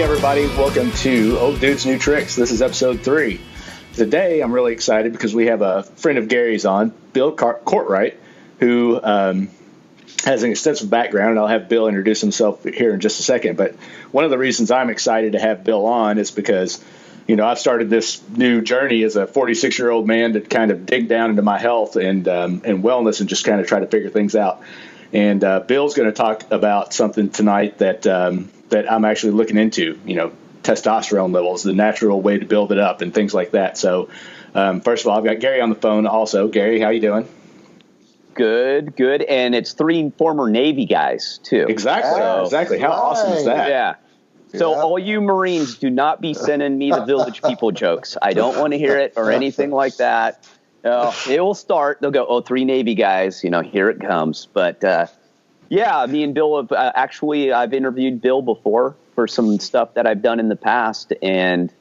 everybody. Welcome to Old Dudes New Tricks. This is episode 3. Today, I'm really excited because we have a friend of Gary's on, Bill Courtright, who has an extensive background, and I'll have Bill introduce himself here in just a second. But one of the reasons I'm excited to have Bill on is because, you know, I've started this new journey as a 46-year-old man to kind of dig down into my health and wellness and just kind of try to figure things out. And Bill's going to talk about something tonight that I'm actually looking into, you know, testosterone levels, the natural way to build it up and things like that. So first of all, I've got Gary on the phone also. Gary, how you doing? Good. And it's 3 former Navy guys, too. Exactly. How awesome is that? Yeah. So all you Marines, do not be sending me the Village People jokes. I don't want to hear it or anything like that. It will start. They'll go, 3 Navy guys, you know, here it comes. But, yeah, me and Bill have I've interviewed Bill before for some stuff that I've done in the past. And,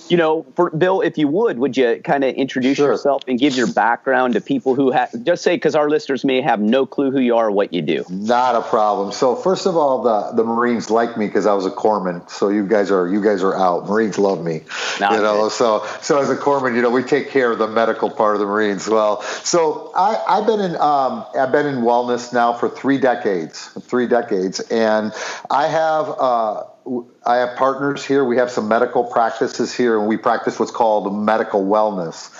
you know, for Bill, if you would you kind of introduce yourself and give your background to people who just say, because our listeners may have no clue who you are or what you do. Not a problem. So first of all, the Marines like me because I was a corpsman. So you guys are out. Marines love me. So as a corpsman, you know, we take care of the medical part of the Marines. Well, so I've been in wellness now for 3 decades, and I have partners here. We have some medical practices here, and we practice what's called medical wellness.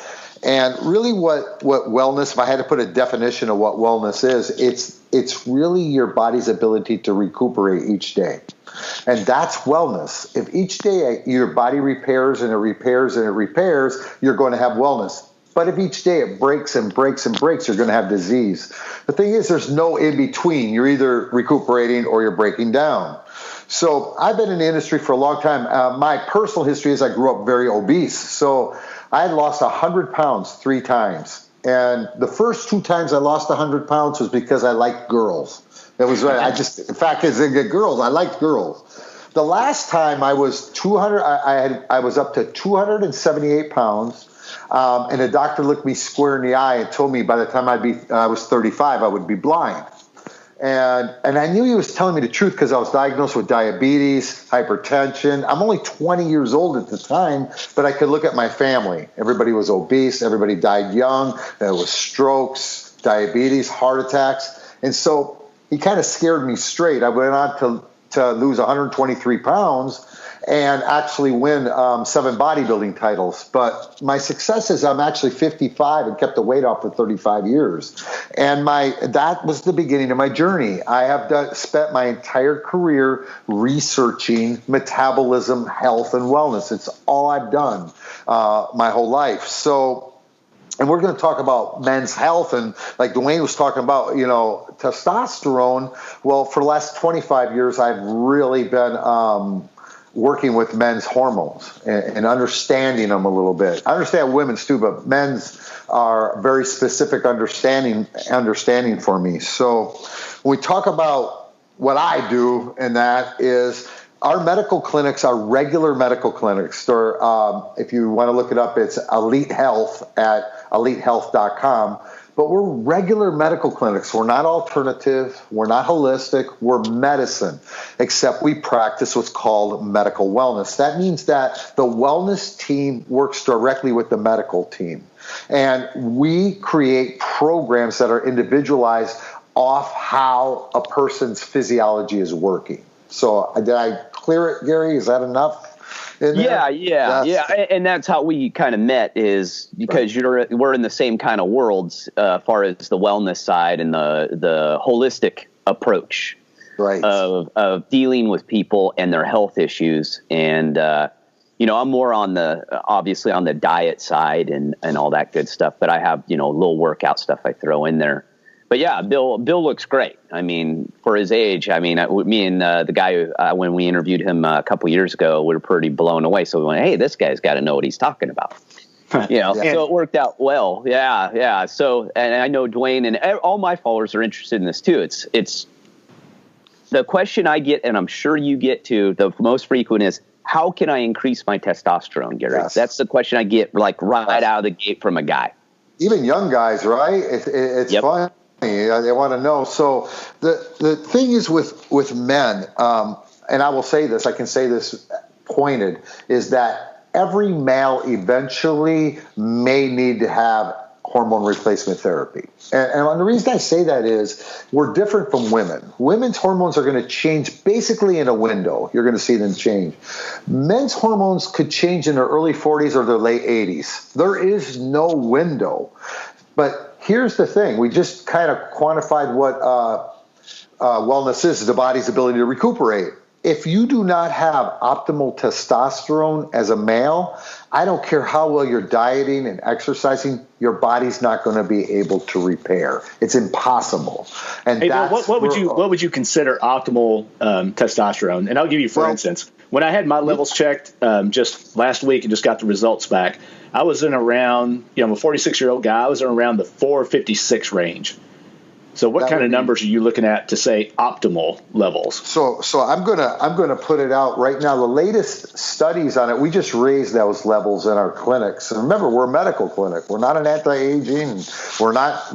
And really what wellness, if I had to put a definition of what wellness is, it's really your body's ability to recuperate each day. And that's wellness. If each day your body repairs and it repairs and it repairs, you're going to have wellness. But if each day it breaks and breaks and breaks, you're going to have disease. The thing is, there's no in between. You're either recuperating or you're breaking down. So I've been in the industry for a long time. My personal history is I grew up very obese. So I had lost 100 pounds 3 times. And the first 2 times I lost 100 pounds was because I liked girls. That was right. In fact, as a girls, I liked girls. The last time I was 200, I was up to 278 pounds. And the doctor looked me square in the eye and told me by the time I was 35, I would be blind. And I knew he was telling me the truth because I was diagnosed with diabetes, hypertension. I'm only 20 years old at the time, but I could look at my family. Everybody was obese. Everybody died young. There was strokes, diabetes, heart attacks. And so he kind of scared me straight. I went on to lose 123 pounds and actually win 7 bodybuilding titles. But my success is I'm actually 55 and kept the weight off for 35 years. And that was the beginning of my journey. I have spent my entire career researching metabolism, health, and wellness. It's all I've done my whole life. So, and we're going to talk about men's health, and like Dwayne was talking about, you know, testosterone. Well, for the last 25 years, I've really been working with men's hormones and understanding them a little bit. I understand women's too, but men's are very specific understanding for me. So when we talk about what I do, and that is our medical clinics are regular medical clinics. Or if you want to look it up, it's EliteHealth at EliteHealth.com. But we're regular medical clinics. We're not alternative. We're not holistic. We're medicine, except we practice what's called medical wellness. That means that the wellness team works directly with the medical team. And we create programs that are individualized off how a person's physiology is working. So did I clear it, Gary? Is that enough? Yeah. And that's how we kind of met, is because we're in the same kind of worlds as far as the wellness side and the holistic approach of dealing with people and their health issues. And, you know, I'm more obviously on the diet side and all that good stuff, but I have, you know, little workout stuff I throw in there. But yeah, Bill looks great. I mean, for his age, I mean, me and the guy, when we interviewed him a couple years ago, we were pretty blown away. So we went, hey, this guy's got to know what he's talking about. You know, so it worked out well. Yeah. So, and I know Dwayne and all my followers are interested in this too. It's the question I get, and I'm sure you get too, the most frequent is, how can I increase my testosterone, Gary? Yes. That's the question I get, like right out of the gate from a guy. Even young guys, right? It's fun. They want to know. So the thing is with men, and I will say this, I can say this pointed, is that every male eventually may need to have hormone replacement therapy. And the reason I say that is we're different from women. Women's hormones are going to change basically in a window. You're going to see them change. Men's hormones could change in their early 40s or their late 80s. There is no window. But here's the thing. We just kind of quantified what wellness is the body's ability to recuperate. If you do not have optimal testosterone as a male, I don't care how well you're dieting and exercising, your body's not going to be able to repair. It's impossible. And hey, what would you consider optimal testosterone? And I'll give you, for instance, when I had my levels checked just last week and just got the results back, I was in around, I'm a 46-year-old guy, I was in around the 456 range. So what kind of numbers are you looking at to say optimal levels? So I'm gonna put it out right now. The latest studies on it, we just raised those levels in our clinics. And remember, we're a medical clinic. We're not an anti-aging.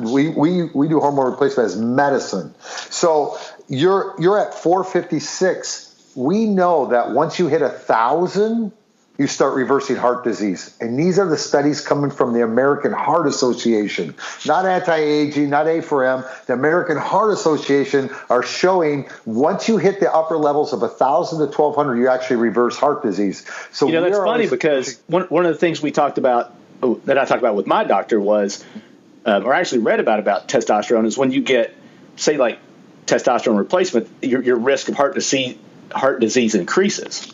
We do hormone replacement as medicine. So you're at 456. We know that once you hit 1,000, you start reversing heart disease. And these are the studies coming from the American Heart Association. Not anti-aging, not A4M. The American Heart Association are showing once you hit the upper levels of 1,000 to 1,200, you actually reverse heart disease. So that's funny because one of the things that I talked about with my doctor was, or actually read about testosterone, is when you get, say, like testosterone replacement, your risk of heart disease increases.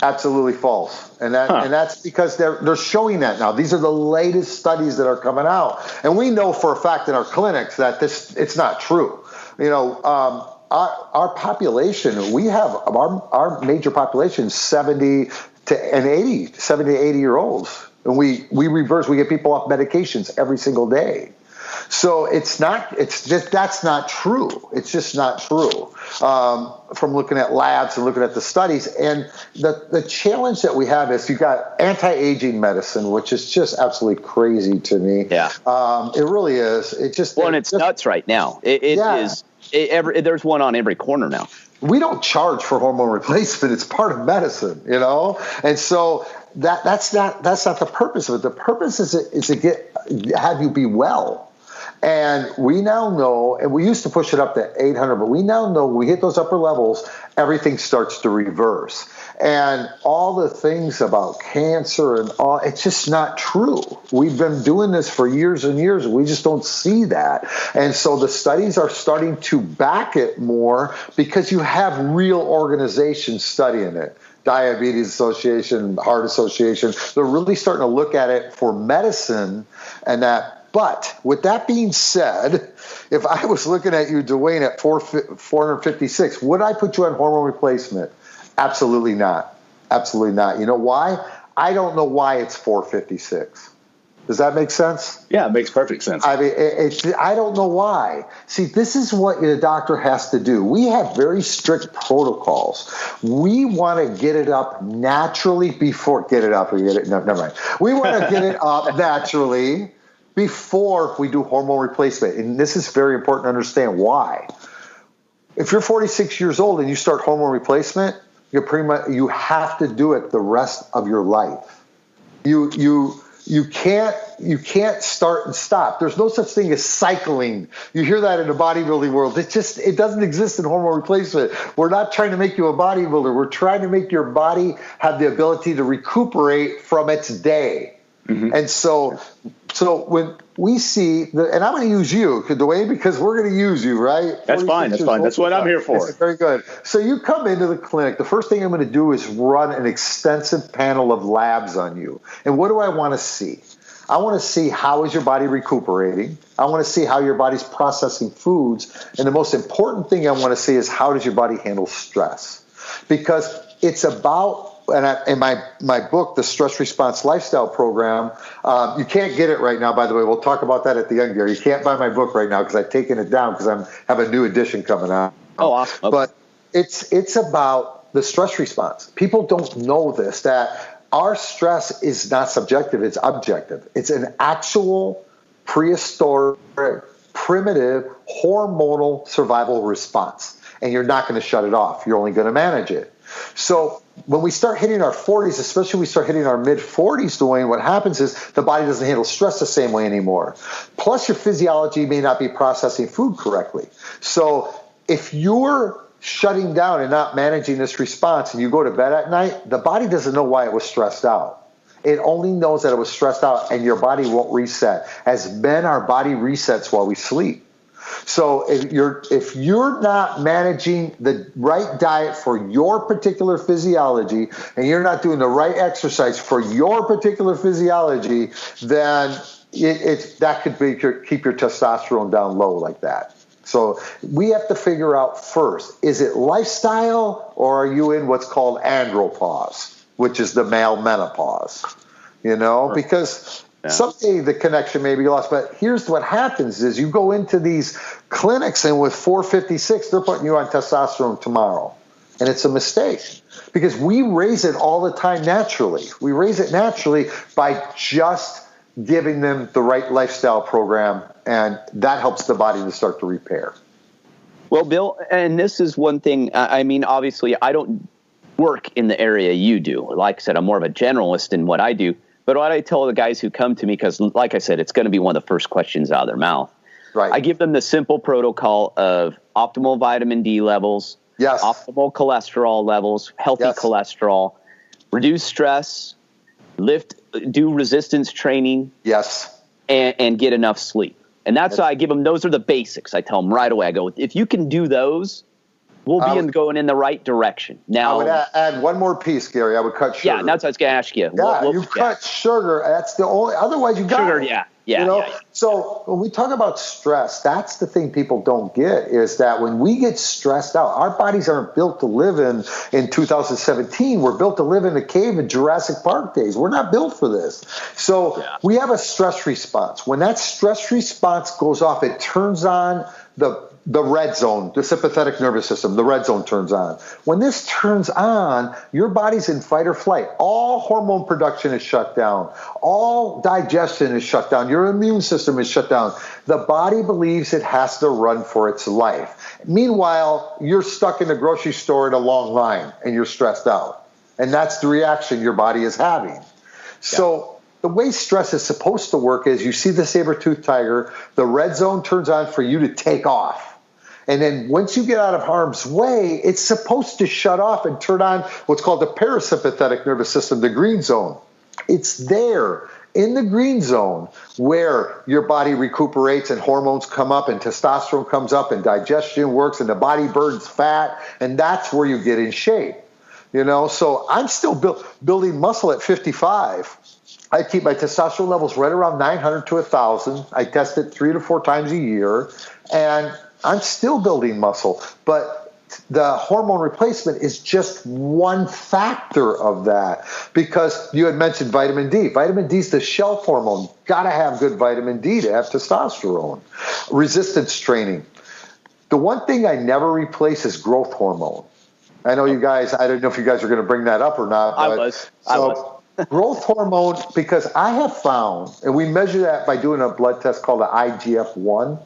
Absolutely false. And that's because they're showing that now. These are the latest studies that are coming out. And we know for a fact in our clinics that it's not true. Our population, we have our major population 70 to 80 year olds. And we get people off medications every single day. So that's not true. It's just not true. From looking at labs and looking at the studies. And the challenge that we have is you've got anti-aging medicine, which is just absolutely crazy to me. Yeah. It really is. And it's nuts right now. There's one on every corner now. We don't charge for hormone replacement. It's part of medicine, And so that's not the purpose of it. The purpose is to have you be well. And we now know, and we used to push it up to 800, but we now know when we hit those upper levels, everything starts to reverse. And all the things about cancer and all, it's just not true. We've been doing this for years and years. We just don't see that. And so the studies are starting to back it more because you have real organizations studying it. Diabetes Association, Heart Association, they're really starting to look at it for medicine and that. But with that being said, if I was looking at you, Dwayne, at 456, would I put you on hormone replacement? Absolutely not. Absolutely not. You know why? I don't know why it's 456. Does that make sense? Yeah, it makes perfect sense. I mean, I don't know why. See, this is what the doctor has to do. We have very strict protocols. We want to get it up naturally before – never mind. We want to get it up naturally before we do hormone replacement. And this is very important to understand why. If you're 46 years old and you start hormone replacement, you have to do it the rest of your life. You can't start and stop. There's no such thing as cycling. You hear that in the bodybuilding world. It doesn't exist in hormone replacement. We're not trying to make you a bodybuilder. We're trying to make your body have the ability to recuperate from its day. Mm-hmm. And so when we see, and I'm going to use you, Dwayne, because we're going to use you, right? That's fine. That's what I'm here for. Very good. So you come into the clinic. The first thing I'm going to do is run an extensive panel of labs on you. And what do I want to see? I want to see how is your body recuperating. I want to see how your body's processing foods. And the most important thing I want to see is how does your body handle stress? Because it's about, and in my book, the Stress Response Lifestyle Program, you can't get it right now, by the way. We'll talk about that at the end, Gary. You can't buy my book right now because I've taken it down because I have a new edition coming out. Oh, awesome. Okay. But it's about the stress response. People don't know this, that our stress is not subjective, it's objective. It's an actual prehistoric, primitive, hormonal survival response. And you're not going to shut it off. You're only going to manage it. So when we start hitting our 40s, especially when we start hitting our mid-40s, Dwayne, what happens is the body doesn't handle stress the same way anymore. Plus, your physiology may not be processing food correctly. So if you're shutting down and not managing this response and you go to bed at night, the body doesn't know why it was stressed out. It only knows that it was stressed out, and your body won't reset. As men, our body resets while we sleep. So if you're not managing the right diet for your particular physiology, and you're not doing the right exercise for your particular physiology, then that could keep your testosterone down low like that. So we have to figure out first, is it lifestyle, or are you in what's called andropause, which is the male menopause, because someday the connection may be lost. But here's what happens is you go into these clinics, and with 456, they're putting you on testosterone tomorrow. And it's a mistake, because we raise it all the time naturally. We raise it naturally by just giving them the right lifestyle program, and that helps the body to start to repair. Well, Bill, and this is one thing, I mean, obviously I don't work in the area you do. Like I said, I'm more of a generalist in what I do. But what I tell the guys who come to me, because like I said, it's going to be one of the first questions out of their mouth. Right. I give them the simple protocol of optimal vitamin D levels, optimal cholesterol levels, healthy cholesterol, reduce stress, do resistance training, and get enough sleep. And that's how I give them. Those are the basics. I tell them right away. I go, if you can do those, we'll be going in the right direction. Now, I would add one more piece, Gary. I would cut sugar. Yeah, that's what I was going to ask you. Yeah, you cut sugar. That's the only. Otherwise, you got sugar. It. Yeah. So when we talk about stress, that's the thing people don't get, is that when we get stressed out, our bodies aren't built to live in 2017. We're built to live in a cave in Jurassic Park days. We're not built for this. So we have a stress response. When that stress response goes off, it turns on the red zone, the sympathetic nervous system, the red zone turns on. When this turns on, your body's in fight or flight. All hormone production is shut down. All digestion is shut down. Your immune system is shut down. The body believes it has to run for its life. Meanwhile, you're stuck in the grocery store in a long line and you're stressed out. And that's the reaction your body is having. So the way stress is supposed to work is you see the saber-toothed tiger, the red zone turns on for you to take off. And then once you get out of harm's way, it's supposed to shut off and turn on what's called the parasympathetic nervous system, the green zone. It's there in the green zone where your body recuperates and hormones come up and testosterone comes up and digestion works and the body burns fat, and that's where you get in shape. So I'm still building muscle at 55. I keep my testosterone levels right around 900 to 1,000. I test it 3 to 4 times a year, and I'm still building muscle. But the hormone replacement is just one factor of that, because you had mentioned vitamin D. Vitamin D is the shelf hormone. Got to have good vitamin D to have testosterone. Resistance training. The one thing I never replace is growth hormone. I know you guys, I don't know if you guys are going to bring that up or not. But I was. Growth hormone, because I have found, and we measure that by doing a blood test called the IGF-1,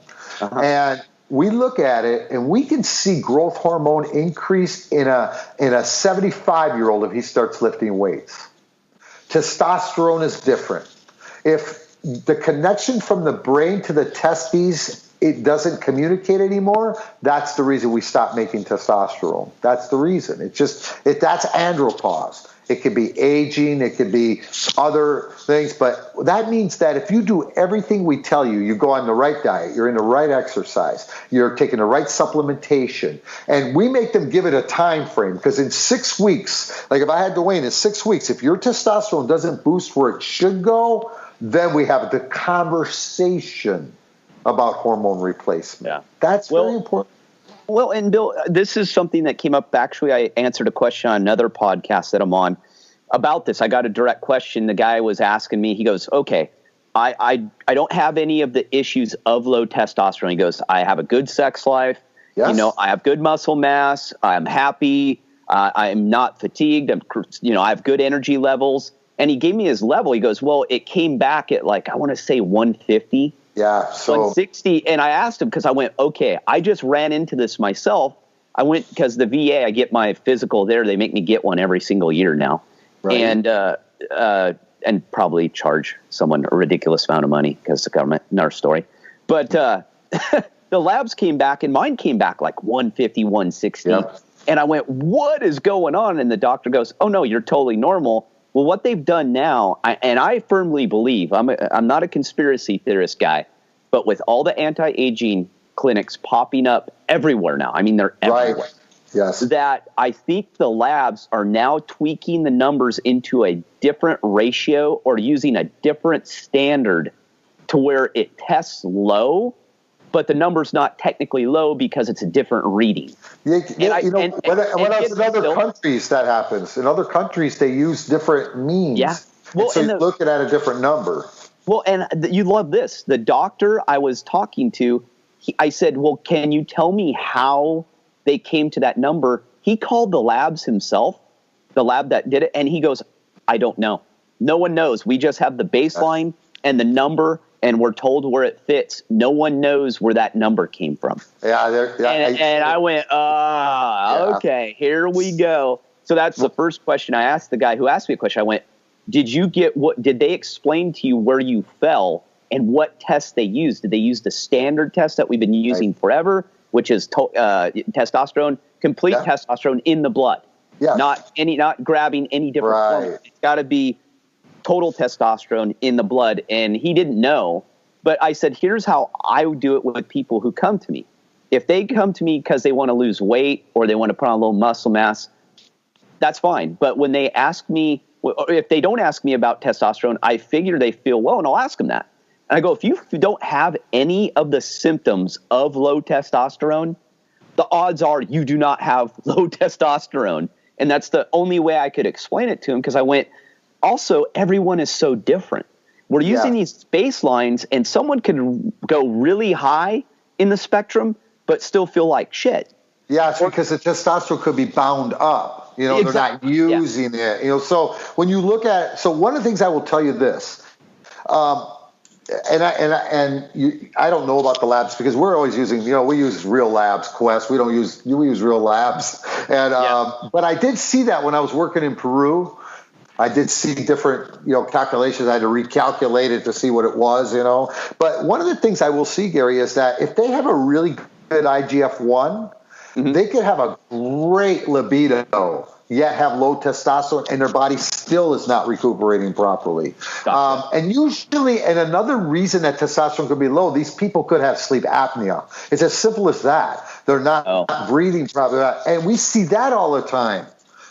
and we look at it and we can see growth hormone increase in a 75-year-old if he starts lifting weights. Testosterone is different. If the connection from the brain to the testes, it doesn't communicate anymore, that's the reason we stop making testosterone. That's the reason. That's andropause. It could be aging, it could be other things, but that means that if you do everything we tell you, you go on the right diet, you're in the right exercise, you're taking the right supplementation, and we make them give it a time frame, because in 6 weeks, like if I had Dwayne, in 6 weeks, if your testosterone doesn't boost where it should go, then we have the conversation about hormone replacement. Yeah. That's very important. Well, and Bill, this is something that came up. Actually, I answered a question on another podcast that I'm on about this. I got a direct question. The guy was asking me, he goes, okay, I don't have any of the issues of low testosterone. He goes, I have a good sex life. Yes. I have good muscle mass. I'm happy. I'm not fatigued. I have good energy levels. And he gave me his level. He goes, well, it came back at I want to say 150. Yeah, so 160, and I asked him, because I went, okay, I just ran into this myself. I went because the VA, I get my physical there. They make me get one every single year now. Right. And probably charge someone a ridiculous amount of money because the government, another story. But the labs came back, and mine came back like 150, 160. Yep. And I went, what is going on? And the doctor goes, oh, no, you're totally normal. Well, what they've done now, and I firmly believe, I'm not a conspiracy theorist guy, but with all the anti-aging clinics popping up everywhere now, I mean, they're everywhere. Right. Yes. That I think the labs are now tweaking the numbers into a different ratio or using a different standard to where it tests low, but the number's not technically low because it's a different reading. What else in other countries that happens? In other countries, they use different means. Yeah. Well, so you're looking at a different number. Well, and you love this. The doctor I was talking to, I said, well, can you tell me how they came to that number? He called the labs himself, the lab that did it, and he goes, I don't know. No one knows. We just have the baseline and the number, and we're told where it fits. No one knows where that number came from. And I went, okay, here we go. So that's the first question I asked the guy who asked me a question. I went, did they explain to you where you fell and what tests they used? Did they use the standard test that we've been using forever, which is testosterone, complete testosterone in the blood, not grabbing any different form. It's got to be total testosterone in the blood. And he didn't know, but I said, here's how I would do it with people who come to me. If they come to me because they want to lose weight or they want to put on a little muscle mass, that's fine. But when they ask me, if they don't ask me about testosterone, I figure they feel low, and I'll ask them that. And I go, if you don't have any of the symptoms of low testosterone, the odds are you do not have low testosterone. And that's the only way I could explain it to him, because I went, also, everyone is so different. We're using these baselines, and someone could go really high in the spectrum but still feel like shit. Yeah, it's because the testosterone could be bound up. They're not using it. So when you look at, one of the things I will tell you this, I don't know about the labs because we're always using, we use real labs, Quest. We use real labs. And but I did see that when I was working in Peru. I did see different, calculations. I had to recalculate it to see what it was, But one of the things I will see, Gary, is that if they have a really good IGF-1, they could have a great libido, yet have low testosterone, and their body still is not recuperating properly. Gotcha. And usually, and another reason that testosterone could be low, these people could have sleep apnea. It's as simple as that. They're not breathing properly. And we see that all the time.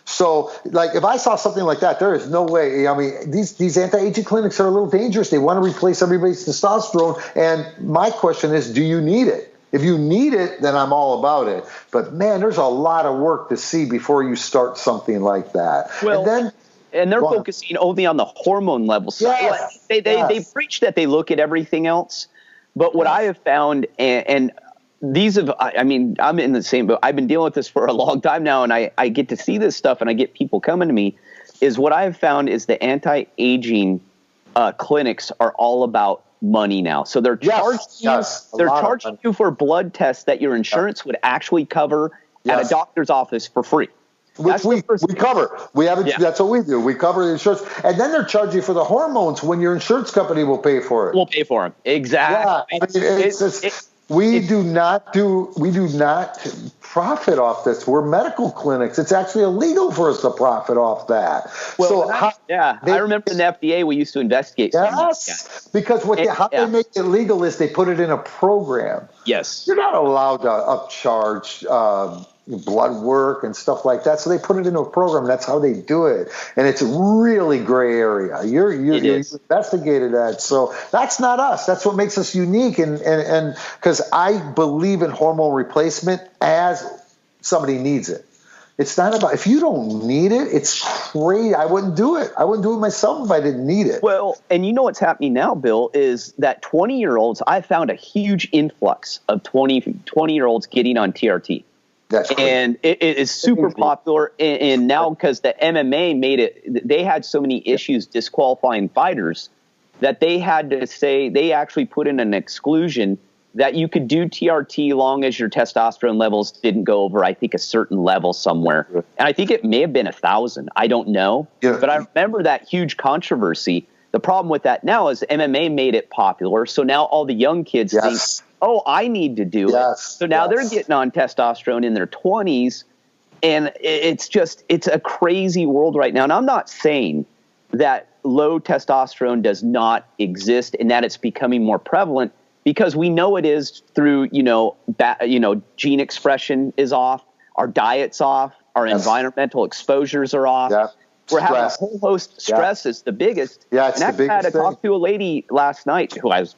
So, like, if I saw something like that, there is no way. I mean, these anti-aging clinics are a little dangerous. They want to replace everybody's testosterone. And my question is, do you need it? If you need it, then I'm all about it. But, man, there's a lot of work to see before you start something like that. Well, and they're focusing only on the hormone levels. Yes, they preach that they look at everything else. But what I have found, and these have, I'm in the same boat. I've been dealing with this for a long time now, and I get to see this stuff, and I get people coming to me, is what I have found is the anti-aging clinics are all about money now. So they're charging you for blood tests that your insurance would actually cover at a doctor's office for free. Which we cover. That's what we do. We cover the insurance. And then they're charging you for the hormones when your insurance company will pay for it. We'll pay for them. Exactly. Yeah, we do not profit off this. We're medical clinics. It's actually illegal for us to profit off that. Well, I remember in the FDA we used to investigate. Yes, because how they make it legal is they put it in a program. Yes, you're not allowed to upcharge blood work and stuff like that. So they put it into a program. That's how they do it. And it's a really gray area. You investigated that. So that's not us. That's what makes us unique. And because I believe in hormone replacement as somebody needs it. It's not about, if you don't need it, it's crazy. I wouldn't do it. I wouldn't do it myself if I didn't need it. Well, and you know what's happening now, Bill, is that 20-year-olds, I found a huge influx of 20-year-olds getting on TRT. That's crazy. And it is super popular. And now because the MMA made it, they had so many issues disqualifying fighters that they had to say, they actually put in an exclusion that you could do TRT long as your testosterone levels didn't go over, I think, a certain level somewhere. And I think it may have been 1,000. I don't know. Yeah. But I remember that huge controversy. The problem with that now is MMA made it popular. So now all the young kids think, oh, I need to do it. So now they're getting on testosterone in their 20s. And it's a crazy world right now. And I'm not saying that low testosterone does not exist and that it's becoming more prevalent, because we know it is through, gene expression is off, our diet's off, our environmental exposures are off. Yeah. We're having a whole host. Stress is the biggest. Yeah, it's the biggest. I had to talk to a lady last night who I was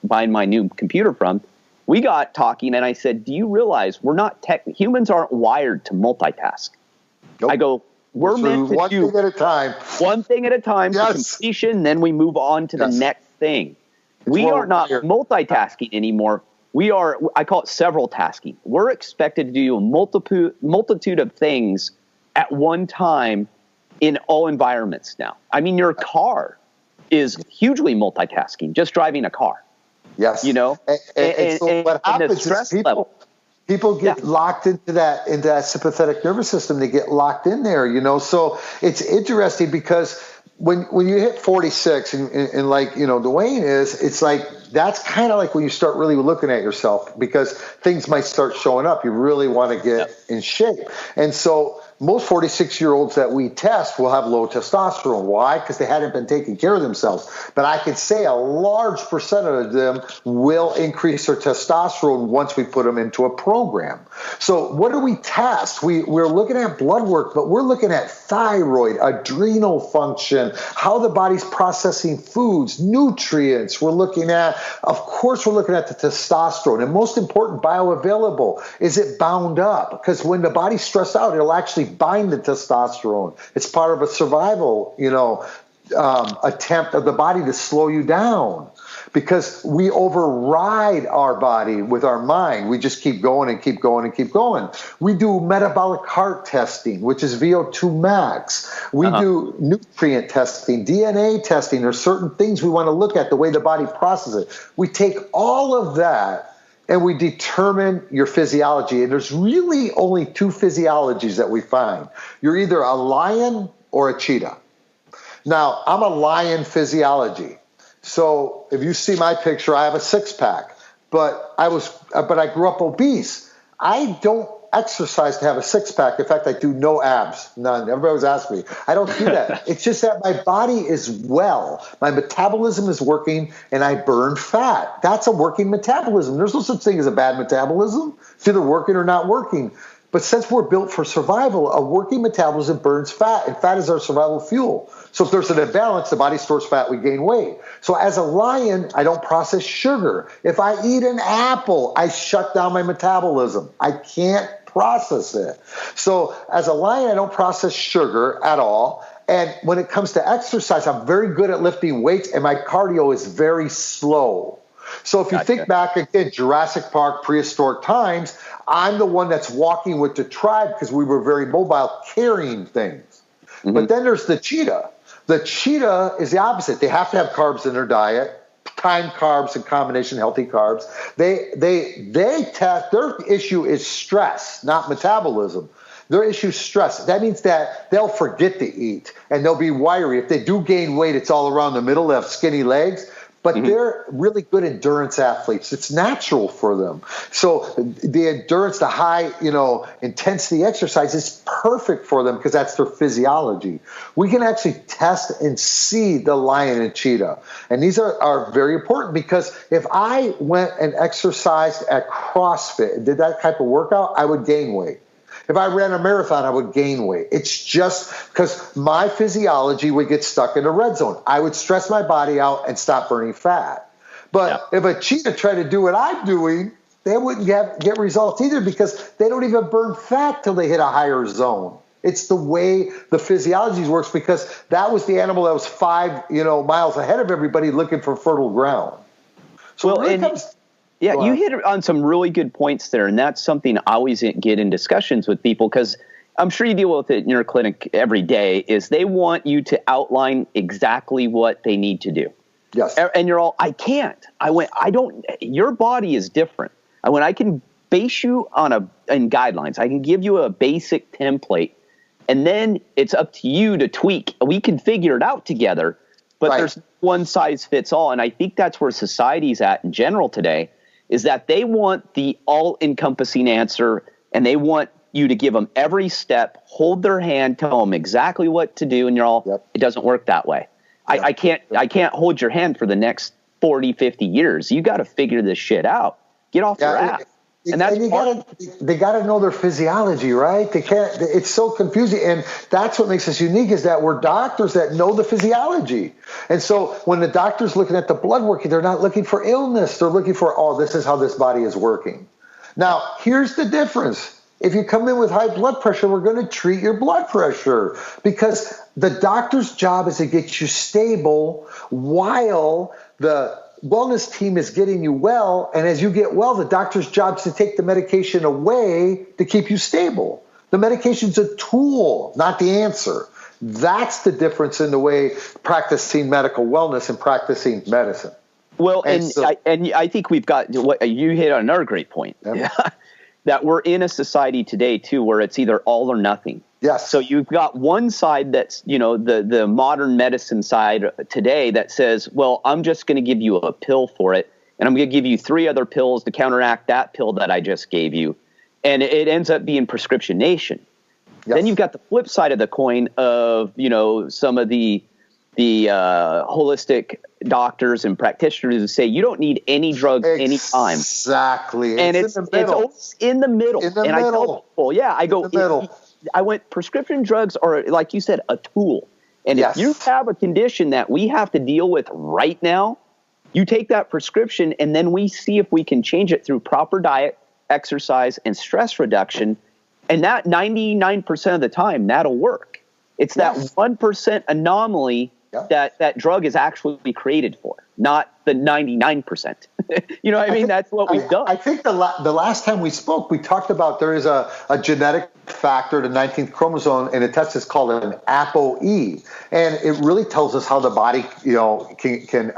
buying my new computer from. We got talking, and I said, "Do you realize humans aren't wired to multitask?" Nope. I go, "We're meant to do one thing at a time. One thing at a time to completion. Then we move on to the next thing. We are not multitasking anymore. We are. I call it several tasking. We're expected to do a multitude of things at one time." In all environments now. I mean, your car is hugely multitasking, just driving a car. Yes. And so what happens is people get locked into that sympathetic nervous system. They get locked in there, So it's interesting because when you hit 46 and like, Dwayne it's like, that's kind of like when you start really looking at yourself, because things might start showing up. You really want to get in shape. And so most 46-year-olds that we test will have low testosterone. Why? Because they hadn't been taking care of themselves. But I can say a large percentage of them will increase their testosterone once we put them into a program. So what do we test? We're looking at blood work, but we're looking at thyroid, adrenal function, how the body's processing foods, nutrients. We're looking at the testosterone. And most important, bioavailable. Is it bound up? Because when the body's stressed out, it'll actually bind the testosterone. It's part of a survival, attempt of the body to slow you down, because we override our body with our mind. We just keep going and keep going and keep going. We do metabolic heart testing, which is VO2 max. We do nutrient testing, DNA testing. There's certain things we want to look at, the way the body processes it. We take all of that and we determine your physiology. And there's really only two physiologies that we find. You're either a lion or a cheetah. Now, I'm a lion physiology. So if you see my picture, I have a six-pack. But I grew up obese. I don't exercise to have a six-pack. In fact, I do no abs, none. Everybody was asking me. I don't do that. It's just that my body is well. My metabolism is working, and I burn fat. That's a working metabolism. There's no such thing as a bad metabolism. It's either working or not working. But since we're built for survival, a working metabolism burns fat, and fat is our survival fuel. So if there's an imbalance, the body stores fat, we gain weight. So as a lion, I don't process sugar. If I eat an apple, I shut down my metabolism. I can't process it. So as a lion, I don't process sugar at all. And when it comes to exercise, I'm very good at lifting weights, and my cardio is very slow. So if you think back again, Jurassic Park, prehistoric times, I'm the one that's walking with the tribe because we were very mobile, carrying things. Mm-hmm. But then there's the cheetah. The cheetah is the opposite. They have to have carbs in their diet, timed carbs and combination healthy carbs. They test, their issue is stress, not metabolism. Their issue is stress. That means that they'll forget to eat and they'll be wiry. If they do gain weight, it's all around the middle. They have skinny legs. But they're really good endurance athletes. It's natural for them. So the endurance, the high, intensity exercise is perfect for them because that's their physiology. We can actually test and see the lion and cheetah. And these are very important because if I went and exercised at CrossFit and did that type of workout, I would gain weight. If I ran a marathon, I would gain weight. It's just because my physiology would get stuck in the red zone. I would stress my body out and stop burning fat. But if a cheetah tried to do what I'm doing, they wouldn't get results either because they don't even burn fat till they hit a higher zone. It's the way the physiology works because that was the animal that was 5 miles ahead of everybody looking for fertile ground. So you hit on some really good points there, and that's something I always get in discussions with people because I'm sure you deal with it in your clinic every day, is they want you to outline exactly what they need to do. Yes. And you're all, I can't. Your body is different. I can base you in guidelines. I can give you a basic template, and then it's up to you to tweak. We can figure it out together, but there's one size fits all. And I think that's where society's at in general today, is that they want the all-encompassing answer, and they want you to give them every step, hold their hand, tell them exactly what to do, and you're all, it doesn't work that way. I can't hold your hand for the next 40, 50 years. You got to figure this shit out. Get off your ass. And they got to know their physiology, right? They can't. It's so confusing, and that's what makes us unique, is that we're doctors that know the physiology. And so when the doctor's looking at the blood work, they're not looking for illness. They're looking for, this is how this body is working. Now, here's the difference. If you come in with high blood pressure, we're going to treat your blood pressure, because the doctor's job is to get you stable while the wellness team is getting you well. And as you get well, the doctor's job is to take the medication away to keep you stable. The medication's a tool, not the answer. That's the difference in the way practicing medical wellness and practicing medicine. Well, and I think we've got what you hit on another great point. Yeah. That we're in a society today too, where it's either all or nothing. Yes. So you've got one side that's, the modern medicine side today that says, well, I'm just going to give you a pill for it, and I'm going to give you 3 other pills to counteract that pill that I just gave you. And it ends up being prescription nation. Yes. Then you've got the flip side of the coin of, some of the holistic doctors and practitioners who say you don't need any drugs anytime. Exactly. And it's in the middle. I tell people, I went, prescription drugs are, like you said, a tool. And if you have a condition that we have to deal with right now, you take that prescription, and then we see if we can change it through proper diet, exercise, and stress reduction. And that 99% of the time, that'll work. It's that 1% anomaly that drug is actually created for, not the 99%. You know what I mean? That's what we've done. I think the last time we spoke, we talked about there is a genetic factor, the 19th chromosome, in a test is called an ApoE. And it really tells us how the body, can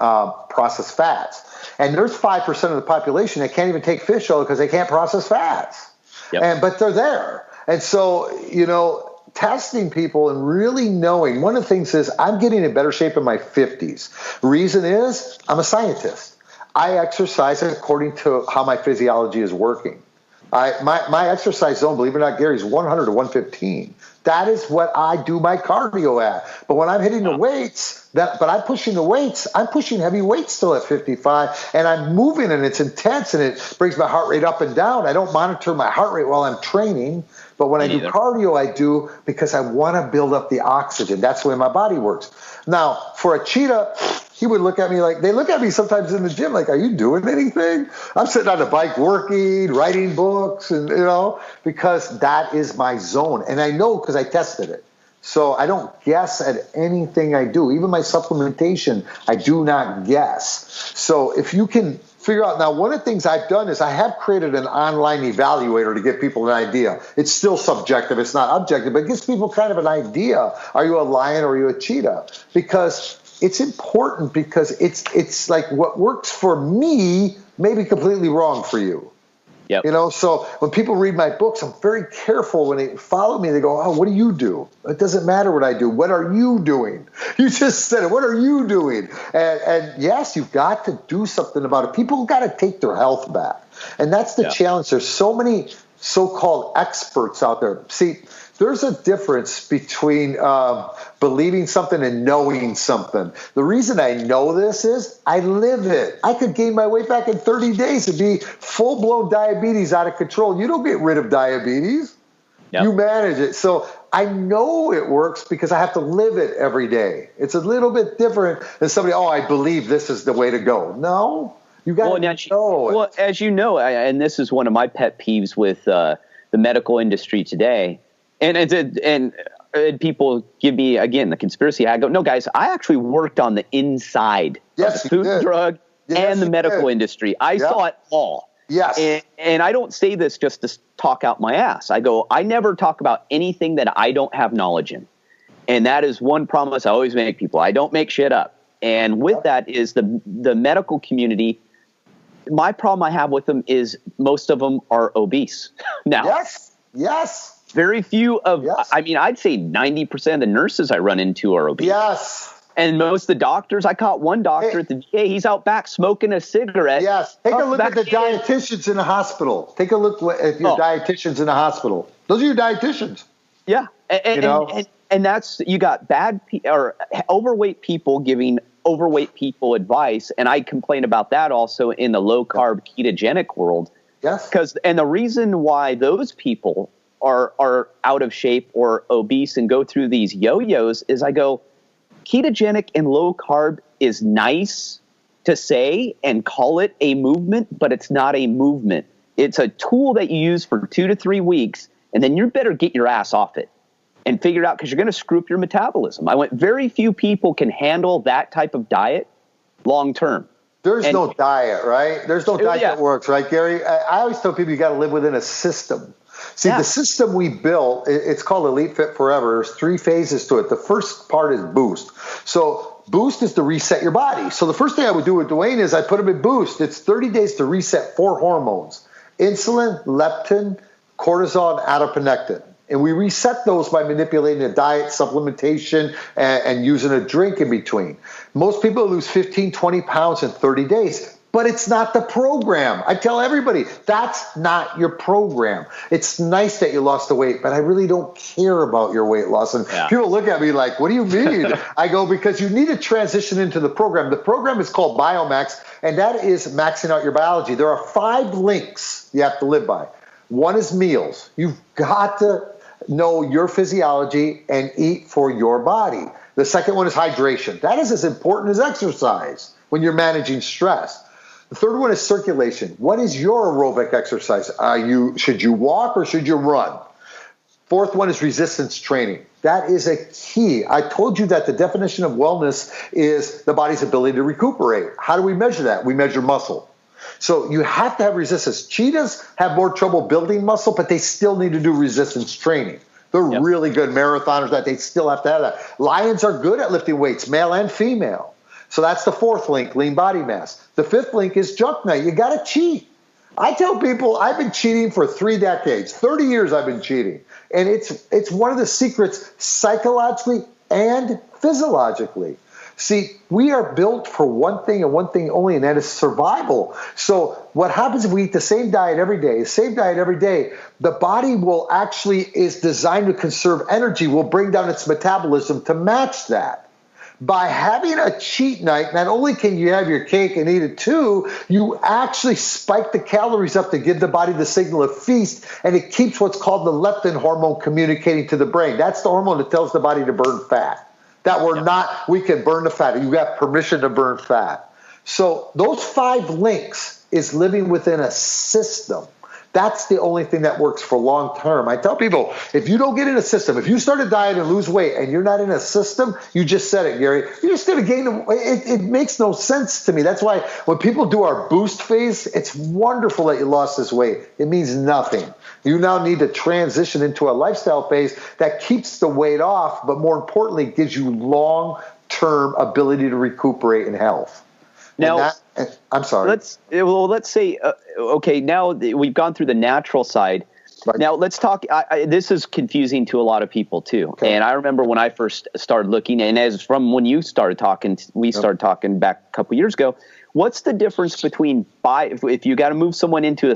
process fats. And there's 5% of the population that can't even take fish oil because they can't process fats. But they're there. And so, testing people and really knowing, one of the things is I'm getting in better shape in my 50s. Reason is I'm a scientist. I exercise according to how my physiology is working. My exercise zone, believe it or not, Gary, is 100 to 115. That is what I do my cardio at. But when I'm hitting the weights, I'm pushing the weights. I'm pushing heavy weights still at 55, and I'm moving, and it's intense, and it brings my heart rate up and down. I don't monitor my heart rate while I'm training. But when I do cardio, I do because I want to build up the oxygen. That's the way my body works. Now, for a cheetah, he would look at me they look at me sometimes in the gym like, are you doing anything? I'm sitting on the bike working, writing books, and, because that is my zone. And I know because I tested it. So I don't guess at anything I do. Even my supplementation, I do not guess. So if you can figure out, now one of the things I've done is I have created an online evaluator to give people an idea. It's still subjective, it's not objective, but it gives people kind of an idea. Are you a lion or are you a cheetah? Because it's important, because it's like what works for me may be completely wrong for you. Yep. So when people read my books, I'm very careful. When they follow me, they go, oh, what do you do? It doesn't matter what I do. What are you doing? You just said it. What are you doing? And yes, you've got to do something about it. People got to take their health back. And that's the challenge. There's so many so-called experts out there. See, there's a difference between believing something and knowing something. The reason I know this is I live it. I could gain my weight back in 30 days and be full-blown diabetes out of control. You don't get rid of diabetes. You manage it. So I know it works because I have to live it every day. It's a little bit different than somebody, I believe this is the way to go. No, you got to know it. Well, as you know, and this is one of my pet peeves with the medical industry today, and people give me, again, the conspiracy. I go, no, guys, I actually worked on the inside of the food, drug, and the medical industry. I saw it all. Yes. And I don't say this just to talk out my ass. I go, I never talk about anything that I don't have knowledge in. And that is one promise I always make people. I don't make shit up. And with that is the medical community. My problem I have with them is most of them are obese. Now, yes. Very few of, I mean, I'd say 90% of the nurses I run into are obese. Yes. And most of the doctors, I caught one doctor at the VA, he's out back smoking a cigarette. Yes. Take a look at the dietitians in the hospital. Take a look at your dietitians in the hospital. Those are your dietitians. Yeah. And that's, you got or overweight people giving overweight people advice. And I complain about that also in the low carb ketogenic world. Yes. And the reason why those people are out of shape or obese and go through these yo-yos is I go, ketogenic and low carb is nice to say and call it a movement, but it's not a movement. It's a tool that you use for 2 to 3 weeks, and then you better get your ass off it and figure it out, because you're going to screw up your metabolism. Very few people can handle that type of diet long term. There's no diet, right? There's no diet that works, right, Gary? I always tell people you got to live within a system. See, the system we built, it's called EliteFitForever. There's 3 phases to it. The first part is boost. So boost is to reset your body. So the first thing I would do with Dwayne is I put him in boost. It's 30 days to reset 4 hormones: insulin, leptin, cortisol, and adiponectin. And we reset those by manipulating a diet, supplementation, and using a drink in between. Most people lose 15, 20 pounds in 30 days. But it's not the program. I tell everybody, that's not your program. It's nice that you lost the weight, but I really don't care about your weight loss. And people look at me like, what do you mean? I go, because you need to transition into the program. The program is called Biomax, and that is maxing out your biology. There are 5 links you have to live by. One is meals. You've got to know your physiology and eat for your body. The second one is hydration. That is as important as exercise when you're managing stress. The third one is circulation. What is your aerobic exercise? Should you walk or should you run? Fourth one is resistance training. That is a key. I told you that the definition of wellness is the body's ability to recuperate. How do we measure that? We measure muscle. So you have to have resistance. Cheetahs have more trouble building muscle, but they still need to do resistance training. They're really good marathoners that they still have to have that. Lions are good at lifting weights, male and female. So that's the 4th link, lean body mass. The 5th link is junk night. You got to cheat. I tell people I've been cheating for 3 decades. 30 years I've been cheating. And it's one of the secrets psychologically and physiologically. See, we are built for one thing and one thing only, and that is survival. So what happens if we eat the same diet every day, the body will is designed to conserve energy, will bring down its metabolism to match that. By having a cheat night, not only can you have your cake and eat it too, you actually spike the calories up to give the body the signal of feast, and it keeps what's called the leptin hormone communicating to the brain. That's the hormone that tells the body to burn fat. We can burn the fat. You have permission to burn fat. So those 5 links is living within a system. That's the only thing that works for long term. I tell people, if you don't get in a system, if you start a diet and lose weight and you're not in a system, you just said it, Gary, you're just going to gain it makes no sense to me. That's why when people do our boost phase, it's wonderful that you lost this weight. It means nothing. You now need to transition into a lifestyle phase that keeps the weight off, but more importantly, gives you long-term ability to recuperate in health. Now, I'm sorry. Let's say, okay, now we've gone through the natural side. Right. Now let's talk. This is confusing to a lot of people too. Okay. And I remember when I first started looking, and as from when you started talking, we started talking back a couple years ago. What's the difference between if you got to move someone into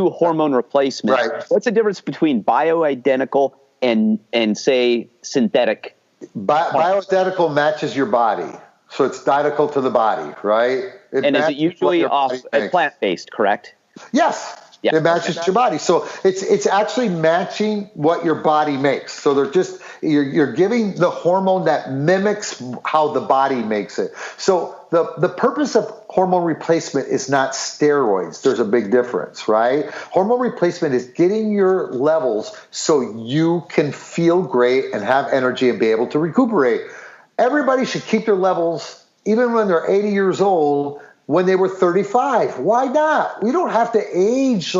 hormone replacement? Right. What's the difference between bioidentical and say synthetic? Bioidentical matches your body, so it's identical to the body, right? Is it usually plant-based, correct? Yes. Yeah. It matches your body. So it's actually matching what your body makes. So they're just you're giving the hormone that mimics how the body makes it. So the purpose of hormone replacement is not steroids. There's a big difference, right? Hormone replacement is getting your levels so you can feel great and have energy and be able to recuperate. Everybody should keep their levels, even when they're 80 years old, when they were 35. Why not? We don't have to age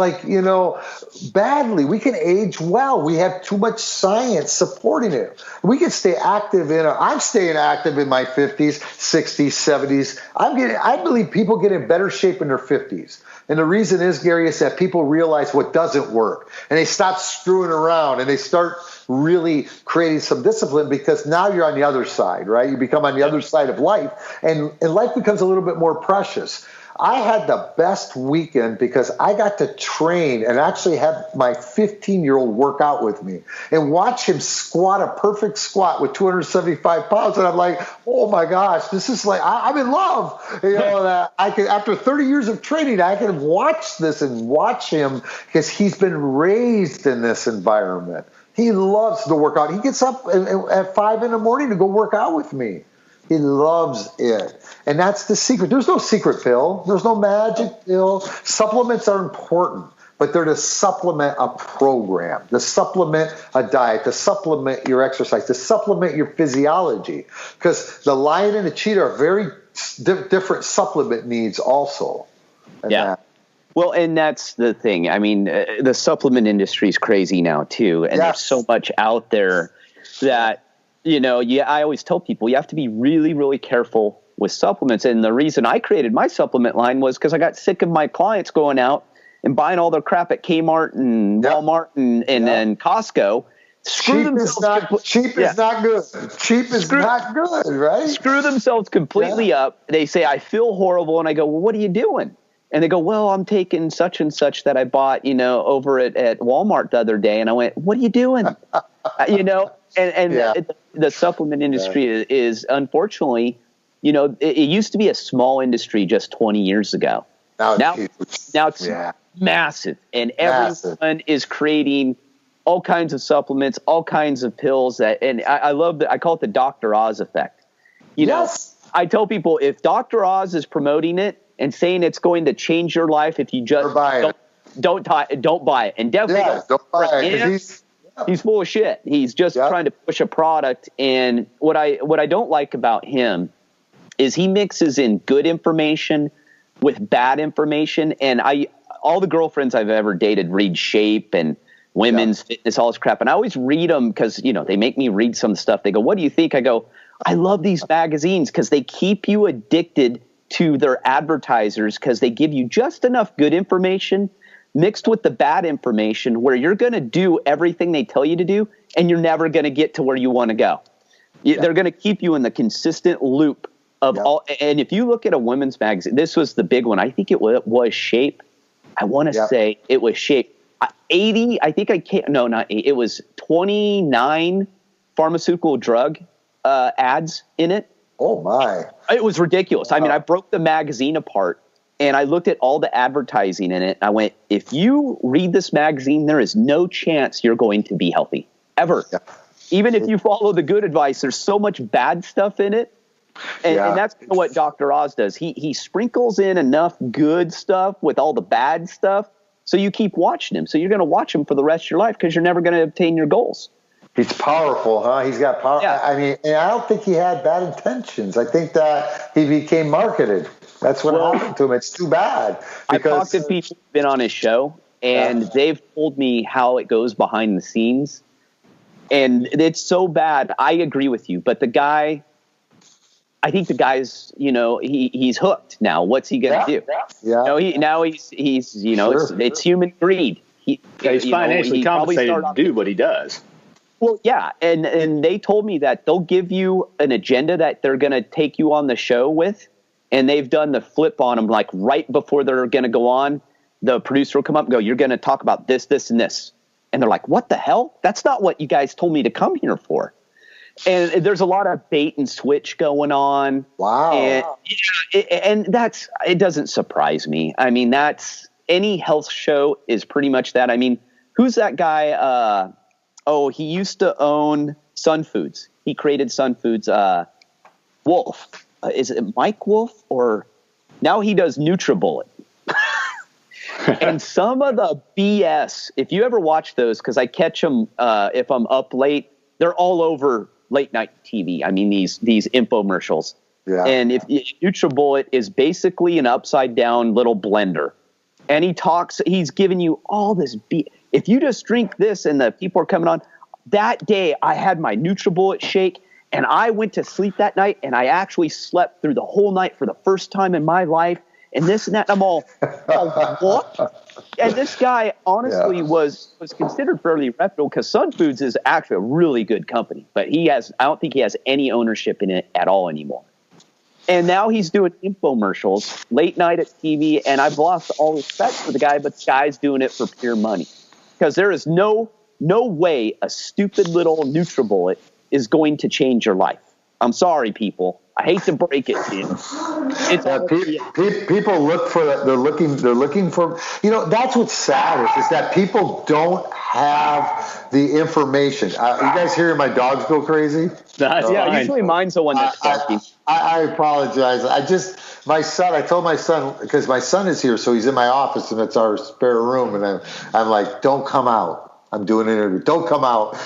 badly. We can age well. We have too much science supporting it. We can stay active I'm staying active in my 50s, 60s, 70s. I believe people get in better shape in their 50s. And the reason is, Gary, is that people realize what doesn't work and they stop screwing around and they start really creating some discipline, because now you're on the other side, right? You become on the other side of life, and life becomes a little bit more precious. I had the best weekend because I got to train and actually have my 15-year-old work out with me and watch him squat a perfect squat with 275 pounds. And I'm like, oh my gosh, this is like, I'm in love. That I can, after 30 years of training, I can watch this and watch him because he's been raised in this environment. He loves to work out. He gets up at 5 in the morning to go work out with me. He loves it. And that's the secret. There's no secret pill. There's no magic pill. Supplements are important, but they're to supplement a program, to supplement a diet, to supplement your exercise, to supplement your physiology. Because the lion and the cheetah are very different supplement needs also. Well, and that's the thing. I mean, the supplement industry is crazy now, too. And there's so much out there that, I always tell people you have to be really, really careful with supplements. And the reason I created my supplement line was because I got sick of my clients going out and buying all their crap at Kmart and Walmart and Costco. Cheap is not good. Cheap is not good, right? Screw themselves completely up. They say, I feel horrible. And I go, well, what are you doing? And they go, well, I'm taking such and such that I bought, over at Walmart the other day. And I went, what are you doing? The supplement industry is unfortunately, it used to be a small industry just 20 years ago. Now it's massive. And everyone is creating all kinds of supplements, all kinds of pills and I love that. I call it the Dr. Oz effect. I tell people, if Dr. Oz is promoting it and saying it's going to change your life if you just don't buy it. And definitely don't buy it. He's full of shit. He's just trying to push a product. And what I don't like about him is he mixes in good information with bad information. And all the girlfriends I've ever dated read Shape and Women's Fitness, all this crap. And I always read them because, they make me read some stuff. They go, what do you think? I go, I love these magazines because they keep you addicted to their advertisers because they give you just enough good information mixed with the bad information where you're going to do everything they tell you to do and you're never going to get to where you want to go. They're going to keep you in the consistent loop of all. And if you look at a women's magazine, this was the big one. I think it was Shape. I want to say it was Shape. 80, I think I can't, no, not 8. It was 29 pharmaceutical drug ads in it. Oh my. It was ridiculous. I mean, I broke the magazine apart and I looked at all the advertising in it. I went, if you read this magazine, there is no chance you're going to be healthy ever. Yeah. Even if you follow the good advice, there's so much bad stuff in it. And that's what Dr. Oz does. He sprinkles in enough good stuff with all the bad stuff. So you keep watching him. So you're going to watch him for the rest of your life because you're never going to obtain your goals. He's powerful, huh? He's got power. Yeah. I mean, and I don't think he had bad intentions. I think that he became marketed. That's what happened to him. It's too bad. I've talked to people who've been on his show, and they've told me how it goes behind the scenes. And it's so bad. I agree with you. But the guy, I think the guy's, he's hooked now. What's he going to do? He's it's human greed. He's financially compensated to do what he does. Well, yeah, and they told me that they'll give you an agenda that they're going to take you on the show with, and they've done the flip on them, like right before they're going to go on, the producer will come up and go, you're going to talk about this, this, and this. And they're like, what the hell? That's not what you guys told me to come here for. And there's a lot of bait and switch going on. Wow. And it doesn't surprise me. I mean, any health show is pretty much that. I mean, who's that guy? He used to own Sun Foods. He created Sun Foods. Wolf. Is it Mike Wolf? Or now he does NutriBullet. And some of the BS, if you ever watch those, because I catch them if I'm up late, they're all over late night TV. I mean, these infomercials. Yeah. And if NutriBullet is basically an upside down little blender, and he's giving you all this. If you just drink this, and the people are coming on, that day I had my NutriBullet shake, and I went to sleep that night, and I actually slept through the whole night for the first time in my life, and this and that. And I'm all, what? And this guy honestly was considered fairly reputable, because Sun Foods is actually a really good company, but I don't think he has any ownership in it at all anymore. And now he's doing infomercials late night at TV, and I've lost all respect for the guy, but the guy's doing it for pure money. Because there is no way a stupid little NutriBullet is going to change your life. I'm sorry, people. I hate to break it to you. People look for that. They're looking for, that's what's sad is that people don't have the information. You guys hear my dogs go crazy? Usually mine's the one that's barking. I apologize. I told my son, because my son is here, so he's in my office and it's our spare room. And I'm like, don't come out. I'm doing an interview. Don't come out.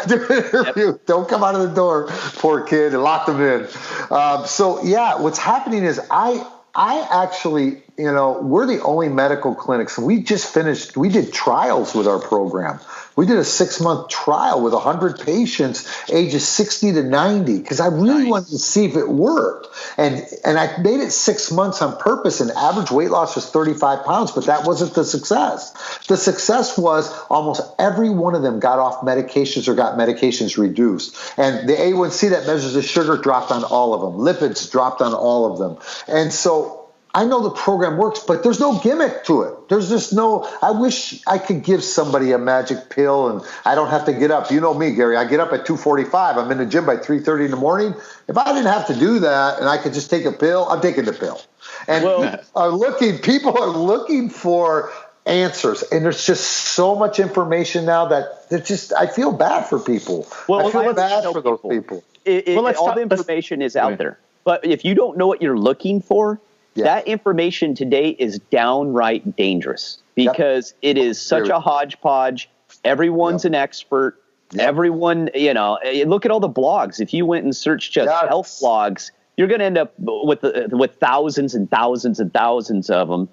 Do an interview. Yep. Don't come out of the door. Poor kid. And lock them in. What's happening is I actually, we're the only medical clinics. We just finished. We did trials with our program. We did a 6-month trial with 100 patients ages 60 to 90 because I really wanted to see if it worked. And I made it 6 months on purpose, and average weight loss was 35 pounds, but that wasn't the success. The success was almost every one of them got off medications or got medications reduced. And the A1C that measures the sugar dropped on all of them. Lipids dropped on all of them. And so I know the program works, but there's no gimmick to it. There's just I wish I could give somebody a magic pill and I don't have to get up. You know me, Gary. I get up at 2:45. I'm in the gym by 3:30 in the morning. If I didn't have to do that and I could just take a pill, I'm taking the pill. And people are looking for answers. And there's just so much information now that I feel bad for people. I feel bad for those people. All the information is out there. But if you don't know what you're looking for, that information today is downright dangerous because it is such a hodgepodge. Everyone's an expert. Everyone, look at all the blogs. If you went and searched just health blogs, you're going to end up with thousands and thousands and thousands of them.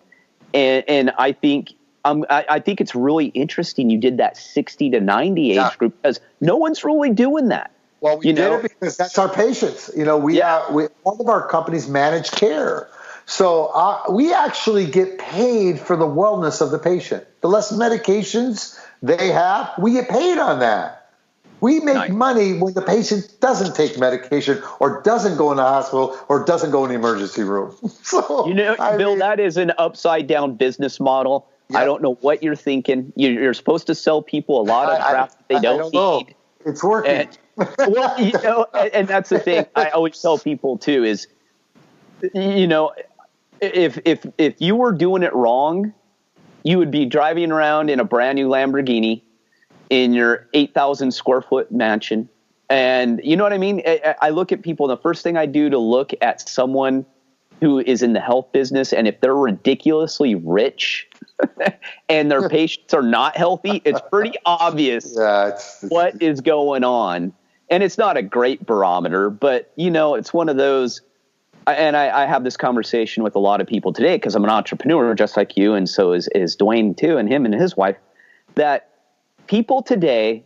And I think it's really interesting you did that 60 to 90 age group because no one's really doing that. Well, we did it because that's our patients. All of our companies manage care. So we actually get paid for the wellness of the patient. The less medications they have, we get paid on that. We make money when the patient doesn't take medication or doesn't go in the hospital or doesn't go in the emergency room. So, Bill, that is an upside down business model. Yep. I don't know what you're thinking. You're supposed to sell people a lot of crap that they don't need. It's working. And that's the thing I always tell people too is, if you were doing it wrong, you would be driving around in a brand new Lamborghini in your 8,000 square foot mansion. And you know what I mean? I look at people, and the first thing I do to look at someone who is in the health business, and if they're ridiculously rich and their patients are not healthy, it's pretty obvious what is going on. And it's not a great barometer, but it's one of those. And I have this conversation with a lot of people today because I'm an entrepreneur just like you, and so is Dwayne too, and him and his wife, that people today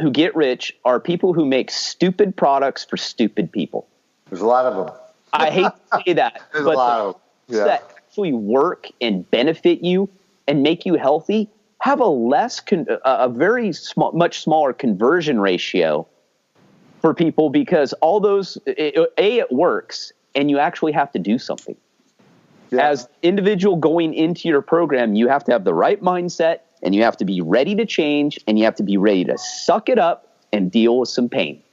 who get rich are people who make stupid products for stupid people. There's a lot of them. I hate to say that, but a lot of them. That actually work and benefit you and make you healthy have a very much smaller conversion ratio for people because all those, it works. And you actually have to do something. As individual going into your program, you have to have the right mindset and you have to be ready to change and you have to be ready to suck it up and deal with some pain.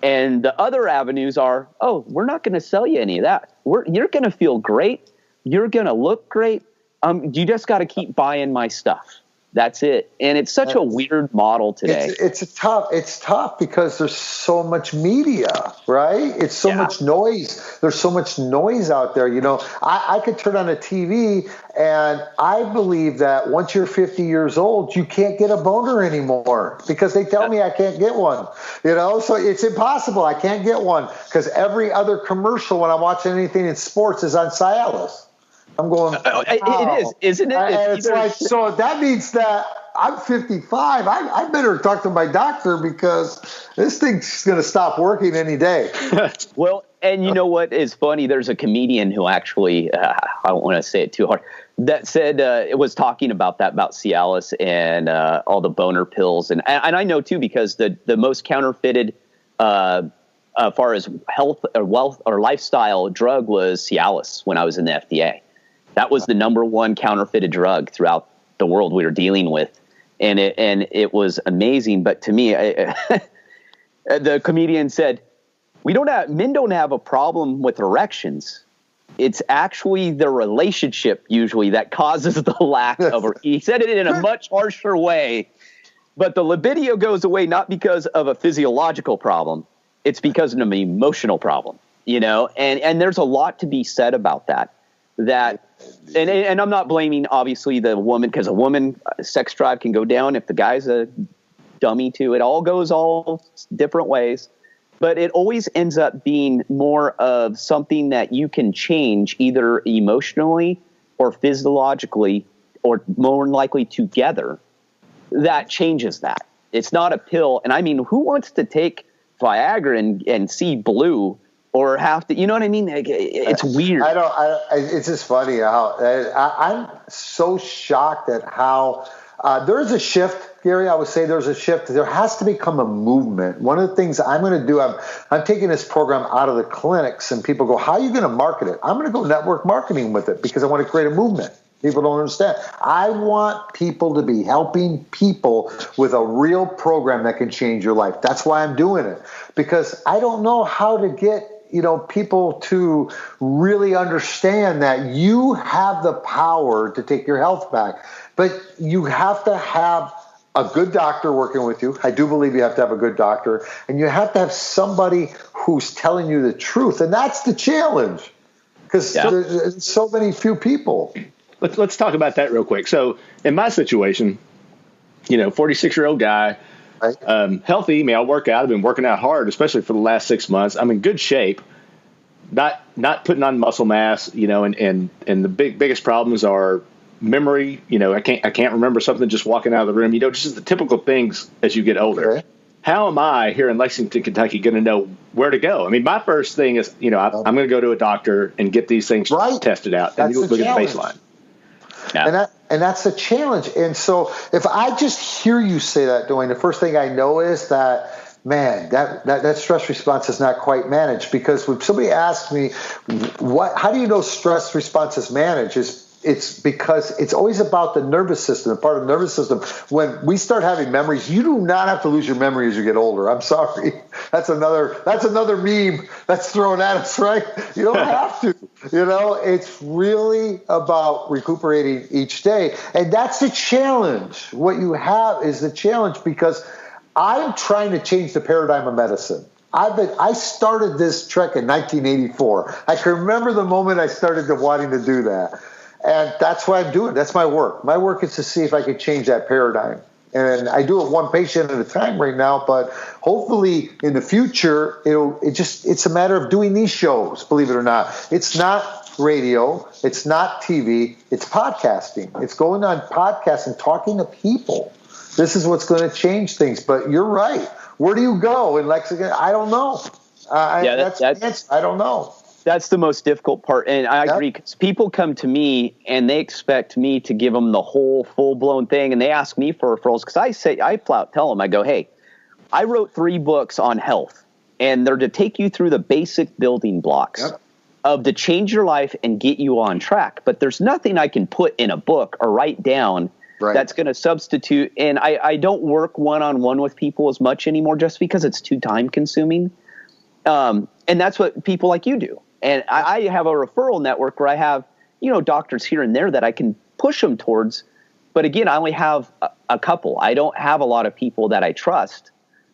And the other avenues are, we're not going to sell you any of that. You're going to feel great. You're going to look great. You just got to keep buying my stuff. That's it. And it's such a weird model today. It's tough because there's so much media, right? It's so much noise. There's so much noise out there. You know, I could turn on a TV and I believe that once you're 50 years old, you can't get a boner anymore because they tell me I can't get one, you know, so it's impossible. I can't get one because every other commercial when I'm watching anything in sports is on Cialis. I'm going, it is, isn't it? It's like, so that means that I'm 55. I better talk to my doctor because this thing's going to stop working any day. Well, and you know what is funny? There's a comedian who actually, I don't want to say it too hard, that said it was talking about Cialis and all the boner pills. And I know, too, because the most counterfeited far as health or wealth or lifestyle drug was Cialis when I was in the FDA. That was the number one counterfeited drug throughout the world we were dealing with. And it was amazing. But to me, the comedian said, men don't have a problem with erections. It's actually the relationship usually that causes the lack of, he said it in a much harsher way, but the libido goes away not because of a physiological problem. It's because of an emotional problem, you know, and there's a lot to be said about that. And I'm not blaming obviously the woman, because a woman sex drive can go down if the guy's a dummy too. It all goes all different ways, but it always ends up being more of something that you can change either emotionally or physiologically or more than likely together. That changes that. It's not a pill. And I mean, who wants to take Viagra and see blue? Or have to, you know what I mean? It's weird. It's just funny how I'm so shocked at how there's a shift, Gary. I would say there's a shift. There has to become a movement. One of the things I'm going to do, I'm taking this program out of the clinics, and people go, "How are you going to market it?" I'm going to go network marketing with it because I want to create a movement. People don't understand. I want people to be helping people with a real program that can change your life. That's why I'm doing it, because I don't know how to get people to really understand that you have the power to take your health back. But you have to have a good doctor working with you. I do believe you have to have a good doctor. And you have to have somebody who's telling you the truth. And that's the challenge, because there's so many few people. Let's talk about that real quick. So in my situation, 46-year-old guy, right. Healthy. I mean, I work out. I've been working out hard, especially for the last 6 months. I'm in good shape, not putting on muscle mass, and the biggest problems are memory. I can't remember something just walking out of the room, just the typical things as you get older. Okay. How am I here in Lexington, Kentucky, going to know where to go? I mean, my first thing is, I'm going to go to a doctor and get these things tested out and look at the baseline. Yeah. And that's the challenge. And so if I just hear you say that, Dwayne, the first thing I know is that, man, that stress response is not quite managed. Because when somebody asks me, how do you know stress response is managed? It's because it's always about the nervous system, the part of the nervous system. When we start having memories, you do not have to lose your memory as you get older. I'm sorry. That's another meme that's thrown at us, right? You don't have to. It's really about recuperating each day. And that's the challenge. What you have is the challenge, because I'm trying to change the paradigm of medicine. I started this trek in 1984. I can remember the moment I started wanting to do that. And that's what I'm doing. That's my work. My work is to see if I can change that paradigm. And I do it one patient at a time right now, but hopefully in the future, it's a matter of doing these shows, believe it or not. It's not radio. It's not TV. It's podcasting. It's going on podcasts and talking to people. This is what's going to change things. But you're right. Where do you go in Lexington? I don't know. I don't know. That's the most difficult part. And I agree, because people come to me and they expect me to give them the whole full-blown thing. And they ask me for referrals, because I tell them, I go, hey, I wrote 3 books on health, and they're to take you through the basic building blocks of to change your life and get you on track. But there's nothing I can put in a book or write down that's going to substitute. And I don't work one-on-one with people as much anymore, just because it's too time-consuming. And that's what people like you do. And I have a referral network where I have, doctors here and there that I can push them towards But again, I only have a couple. I don't have a lot of people that I trust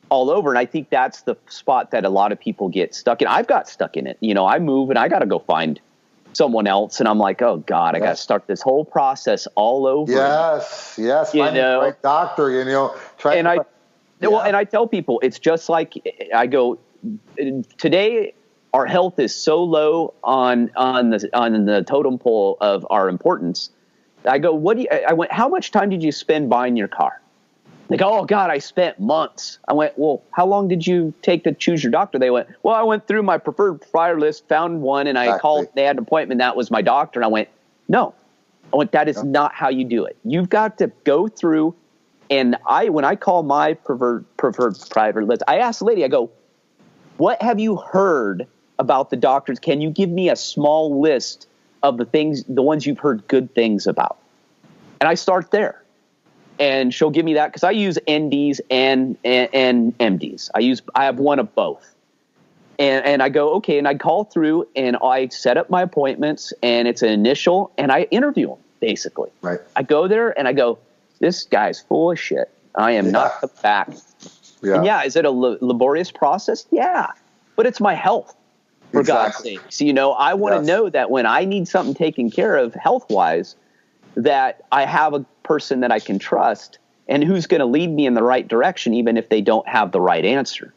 all over. And I think that's the spot that a lot of people get stuck in. I've got stuck in it. You know, I move and I got to go find someone else. And I'm like, oh God, I got to start this whole process all over. Yes. Find the right doctor, you know. And I tell people, it's just like I go, today our health is so low on the totem pole of our importance. I go, I went, how much time did you spend buying your car? They go, oh God, I spent months. I went, well, how long did you take to choose your doctor? They went, well, I went through my preferred provider list, found one, and I called, they had an appointment. That was my doctor. And I went, no. I went, that is not how you do it. You've got to go through. And when I call my preferred provider list, I asked the lady, I go, what have you heard about the doctors? Can you give me a small list of the ones you've heard good things about? And I start there. And she'll give me that because I use NDs and MDs. I have one of both. And I go, okay, and I call through and I set up my appointments and it's an initial and I interview them basically. Right. I go there and I go, this guy's full of shit. I am not the back. Yeah. And is it a laborious process? Yeah. But it's my health, for God's sake. So, you know, I want to know that when I need something taken care of health-wise, that I have a person that I can trust and who's going to lead me in the right direction, even if they don't have the right answer.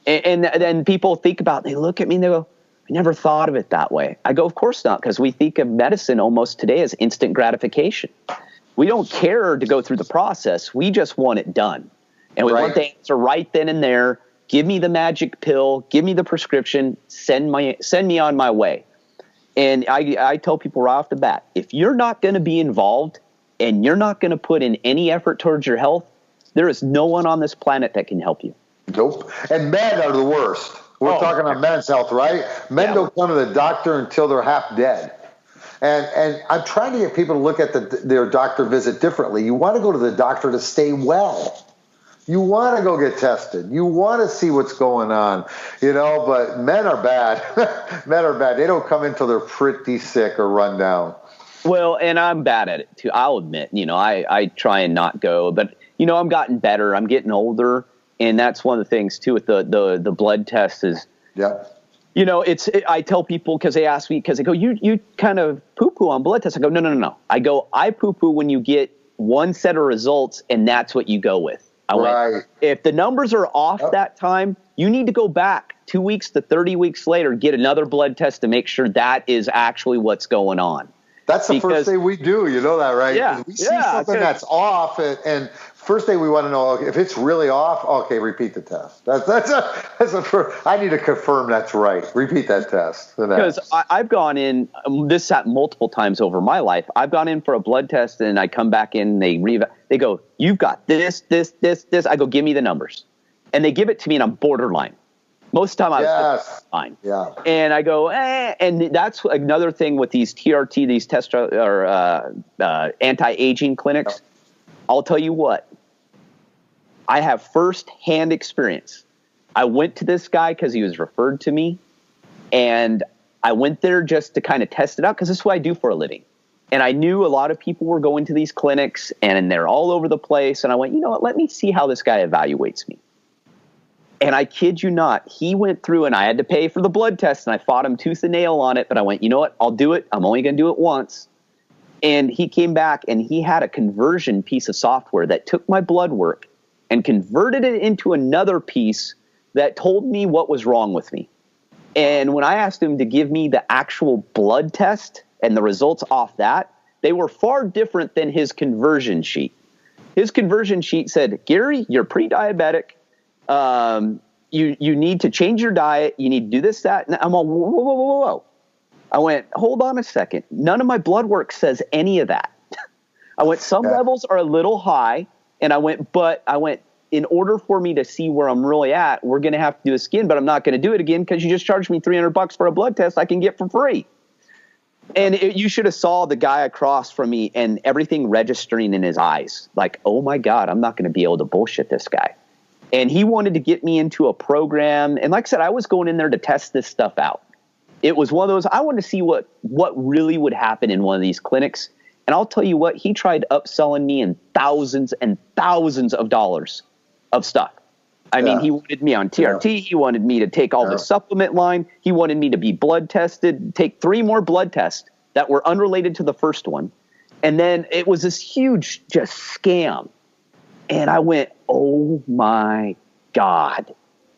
And then people think about, they look at me and they go, I never thought of it that way. I go, of course not, because we think of medicine almost today as instant gratification. We don't care to go through the process. We just want it done. And we want the answer right then and there. Give me the magic pill. Give me the prescription. Send me on my way. And I tell people right off the bat, if you're not going to be involved and you're not going to put in any effort towards your health, there is no one on this planet that can help you. Nope. And men are the worst. We're talking on men's health, right? Men don't come to the doctor until they're half dead. And I'm trying to get people to look at their doctor visit differently. You want to go to the doctor to stay well. You want to go get tested. You want to see what's going on, you know, but men are bad. Men are bad. They don't come in until they're pretty sick or run down. Well, and I'm bad at it too. I'll admit, you know, I try and not go, but you know, I'm gotten better. I'm getting older. And that's one of the things too with the blood test is, you know, I tell people because they ask me, because they go, you kind of poo-poo on blood tests. I go, no. I go, I poo-poo when you get one set of results and that's what you go with. I went, if the numbers are off that time, you need to go back 2 weeks to 30 weeks later, get another blood test to make sure that is actually what's going on. That's the first thing we do. You know that, right? Yeah. We see something that's off, and first thing we want to know, okay, if it's really off, okay, repeat the test. I need to confirm that's right. Repeat that test. Because I've gone in, this happened multiple times over my life. I've gone in for a blood test, and I come back in, they go, you've got this. I go, give me the numbers. And they give it to me, and I'm borderline. Most of the time I was fine. Yeah. And I go, and that's another thing with these TRT, these anti-aging clinics. I'll tell you what, I have first-hand experience. I went to this guy because he was referred to me, and I went there just to kind of test it out because this is what I do for a living. And I knew a lot of people were going to these clinics, and they're all over the place. And I went, you know what, let me see how this guy evaluates me. And I kid you not, he went through and I had to pay for the blood test and I fought him tooth and nail on it. But I went, you know what? I'll do it. I'm only going to do it once. And he came back and he had a conversion piece of software that took my blood work and converted it into another piece that told me what was wrong with me. And when I asked him to give me the actual blood test and the results off that, they were far different than his conversion sheet. His conversion sheet said, Gary, you're pre-diabetic. You need to change your diet. You need to do this, that. And I'm all, whoa. I went, hold on a second. None of my blood work says any of that. I went, some levels are a little high. And I went, in order for me to see where I'm really at, we're going to have to do this again, but I'm not going to do it again because you just charged me $300 for a blood test I can get for free. And you should have saw the guy across from me and everything registering in his eyes. Like, oh my God, I'm not going to be able to bullshit this guy. And he wanted to get me into a program. And like I said, I was going in there to test this stuff out. It was one of those, I wanted to see what really would happen in one of these clinics. And I'll tell you what, he tried upselling me in thousands and thousands of dollars of stuff. I mean, he wanted me on TRT. He wanted me to take all the supplement line. He wanted me to be blood tested, take 3 more blood tests that were unrelated to the first one. And then it was this huge just scam. And I went, oh my God,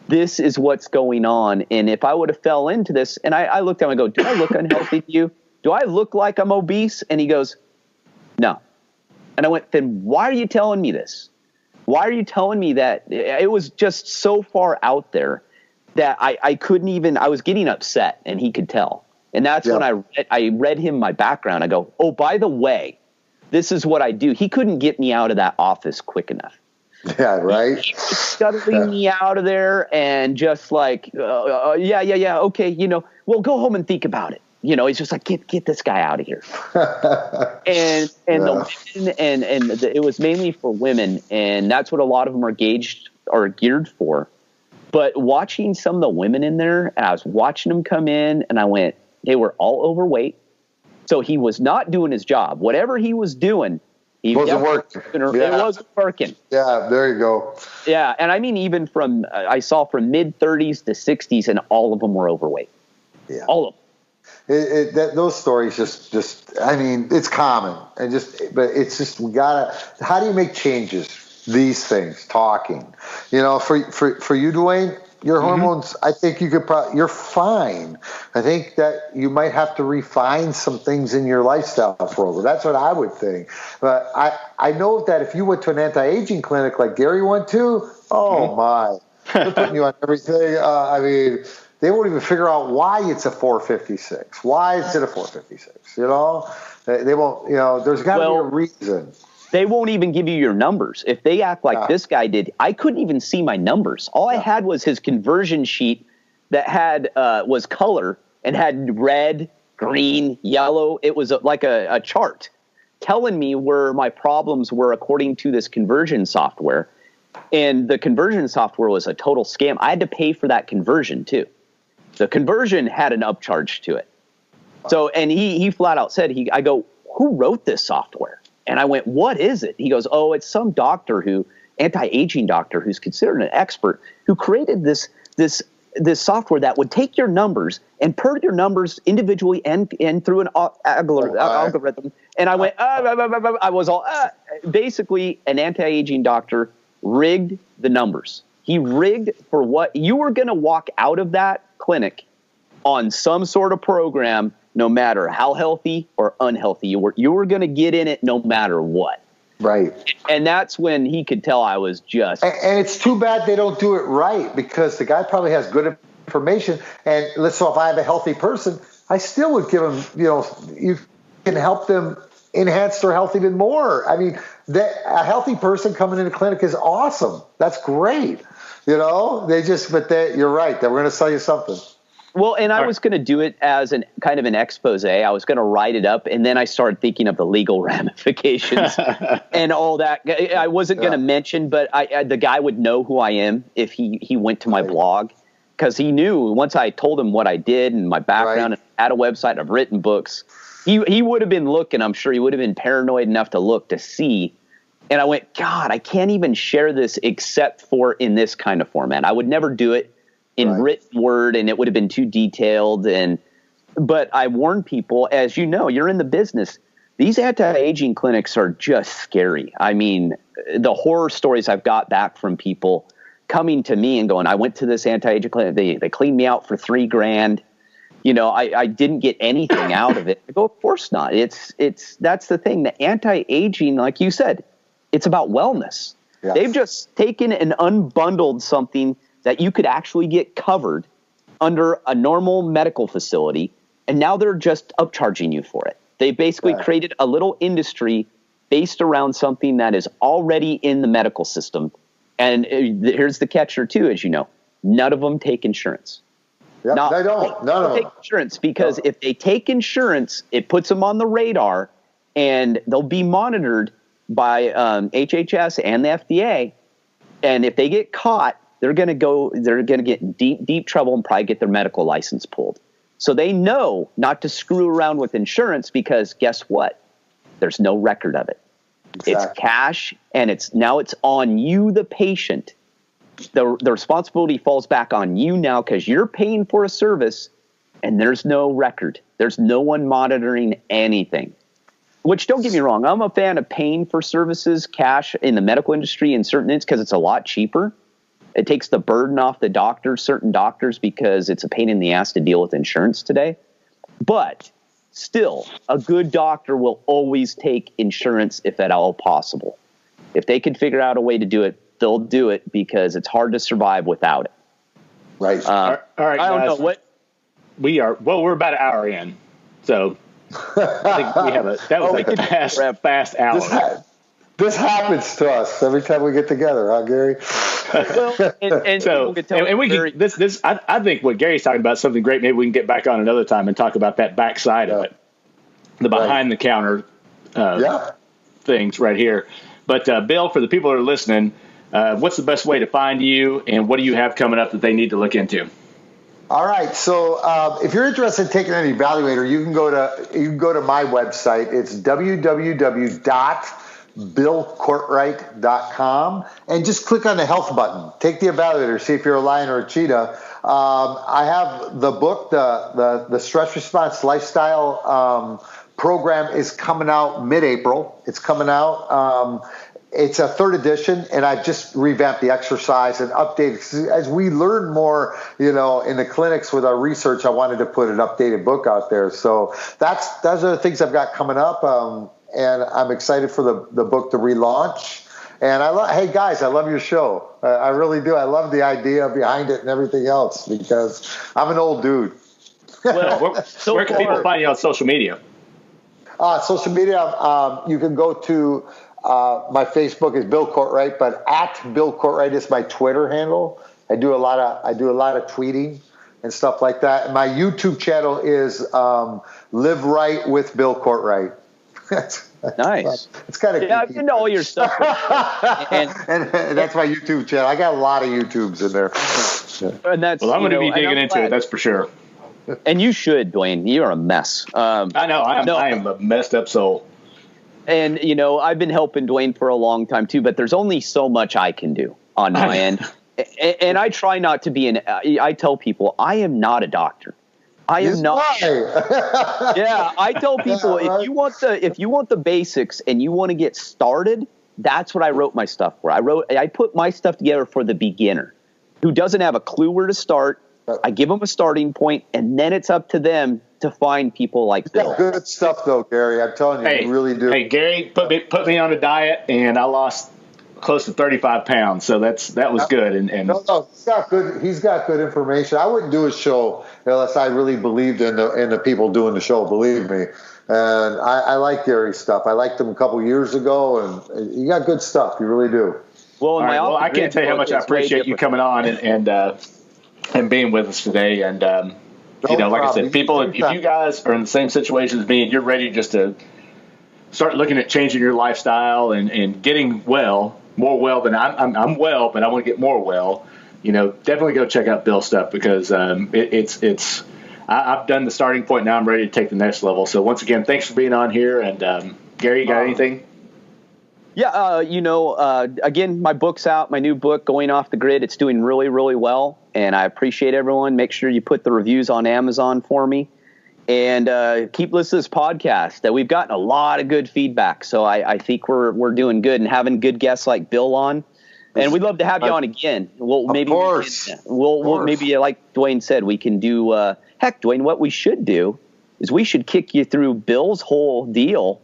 this is what's going on. And if I would have fell into this, and I looked at him and go, do I look unhealthy to you? Do I look like I'm obese? And he goes, no. And I went, then why are you telling me this? Why are you telling me that? It was just so far out there that I couldn't even, I was getting upset, and he could tell. And that's when I read him my background. I go, oh, by the way, this is what I do. He couldn't get me out of that office quick enough. Yeah, right. He was scuttling me out of there and just like, okay, you know, well, go home and think about it. You know, he's just like, get this guy out of here. and the women, and it was mainly for women, and that's what a lot of them are geared for. But watching some of the women in there, and I was watching them come in, and I went, they were all overweight. So he was not doing his job. Whatever he was doing, he wasn't working. It wasn't working. Yeah, there you go. Yeah, and I mean, even from I saw from mid-30s to 60s, and all of them were overweight. Yeah, all of them. Those stories just I mean, it's common, and but it's just, we gotta, how do you make changes? These things, talking, you know, for you, Dwayne, your hormones, I think you could you're fine. I think that you might have to refine some things in your lifestyle program. That's what I would think. But I know that if you went to an anti-aging clinic like Gary went to, oh my, they're putting you on everything. I mean, they won't even figure out why it's a 456. Why is it a 456? You know, they won't. You know, there's got to be a reason. They won't even give you your numbers. If they act like this guy did, I couldn't even see my numbers. All I had was his conversion sheet that had was color and had red, green, yellow. It was like a chart telling me where my problems were according to this conversion software. And the conversion software was a total scam. I had to pay for that conversion too. The conversion had an upcharge to it. So, and he flat out said, I go, who wrote this software? And I went, what is it? He goes, oh, it's some doctor anti-aging doctor who's considered an expert, who created this software that would take your numbers and per your numbers individually and through an algorithm. And I went, I was all, basically an anti-aging doctor rigged the numbers. He rigged for what you were going to walk out of that clinic on some sort of program, no matter how healthy or unhealthy you were going to get in it no matter what. Right. And that's when he could tell I was just. And it's too bad they don't do it right, because the guy probably has good information. And so if I have a healthy person, I still would give them, you know, you can help them enhance their health even more. I mean, a healthy person coming into clinic is awesome. That's great. You know, you're right. That we're going to sell you something. Well, and I was going to do it as an kind of an expose. I was going to write it up, and then I started thinking of the legal ramifications and all that. I wasn't going to mention, but the guy would know who I am if he went to my blog, because he knew once I told him what I did and my background and had a website, I've written books. He would have been looking. I'm sure he would have been paranoid enough to look to see. And I went, God, I can't even share this except for in this kind of format. I would never do it in written word, and it would have been too detailed. But I warn people, as you know, you're in the business. These anti-aging clinics are just scary. I mean, the horror stories I've got back from people coming to me and going, I went to this anti-aging clinic. They cleaned me out for $3,000. You know, I didn't get anything out of it. I go, of course not. That's the thing. The anti-aging, like you said, it's about wellness. Yes. They've just taken and unbundled something that you could actually get covered under a normal medical facility, and now they're just upcharging you for it. They basically created a little industry based around something that is already in the medical system. And here's the catcher too, as you know, none of them take insurance. Yep, they don't. None of them take insurance, because if they take insurance, it puts them on the radar, and they'll be monitored by HHS and the FDA. And if they get caught, they're going to get in deep trouble and probably get their medical license pulled. So they know not to screw around with insurance, because guess what? There's no record of it. Exactly. It's cash, and it's on you, the patient. The responsibility falls back on you now because you're paying for a service, and there's no record. There's no one monitoring anything. Which, don't get me wrong, I'm a fan of paying for services, cash in the medical industry in certain instances because it's a lot cheaper. It takes the burden off the doctors, certain doctors, because it's a pain in the ass to deal with insurance today. But still, a good doctor will always take insurance if at all possible. If they can figure out a way to do it, they'll do it because it's hard to survive without it. Right. All right, I don't know what we're about an hour in, so I think we have a fast hour. This happens to us every time we get together, huh, Gary? Well, I think what Gary's talking about is something great. Maybe we can get back on another time and talk about that backside of it, the behind the counter things right here. But Bill, for the people that are listening, what's the best way to find you, and what do you have coming up that they need to look into? All right. So if you're interested in taking an evaluator, you can go to my website. It's www.billcourtright.com and just click on the health button. Take the evaluator, see if you're a lion or a cheetah. I have the book, the Stress Response Lifestyle program is coming out mid-April. It's coming out. It's a third edition, and I've just revamped the exercise and updated. As we learn more, in the clinics with our research, I wanted to put an updated book out there. So those are the things I've got coming up, and I'm excited for the book to relaunch. And hey guys, I love your show. I really do. I love the idea behind it and everything else because I'm an old dude. Well, where can people find you on social media? Social media, you can go to. My Facebook is Bill Courtright, but at Bill Courtright is my Twitter handle. I do a lot of tweeting and stuff like that. And my YouTube channel is Live Right with Bill Courtright. Nice. It's kind of I've been to all your stuff. and that's my YouTube channel. I got a lot of YouTubes in there. And that's, I'm going to be digging into it. That's for sure. And you should, Dwayne. You're a mess. I know. I am a messed up soul. And, I've been helping Dwayne for a long time, too, but there's only so much I can do on my end. And I try not to be I tell people, I am not a doctor. I am not. Yeah, I tell people, if you want the basics and you want to get started, that's what I wrote my stuff for. I put my stuff together for the beginner who doesn't have a clue where to start. I give them a starting point, and then it's up to them to find people like Bill. Good stuff, though, Gary. I'm telling you, you really do. Hey, Gary, put me on a diet, and I lost close to 35 pounds. So that was good. And no, he's got good information. I wouldn't do a show unless I really believed in the people doing the show. Believe me. And I like Gary's stuff. I liked him a couple years ago, and you got good stuff. You really do. Well, I can't tell you how much I appreciate you coming on and being with us today. And like I said, people, if you guys are in the same situation as me and you're ready just to start looking at changing your lifestyle and getting more well than I'm well, but I want to get more well, definitely go check out Bill's stuff because I've done the starting point. Now I'm ready to take the next level. So once again, thanks for being on here. And Gary, you got anything? Yeah, again, my book's out, my new book, Going Off the Grid. It's doing really, really well, and I appreciate everyone. Make sure you put the reviews on Amazon for me, and keep listening to this podcast. We've gotten a lot of good feedback, so I think we're doing good and having good guests like Bill on, and we'd love to have you on again. Maybe like Dwayne said, we can do. Heck, Dwayne, what we should do is we should kick you through Bill's whole deal,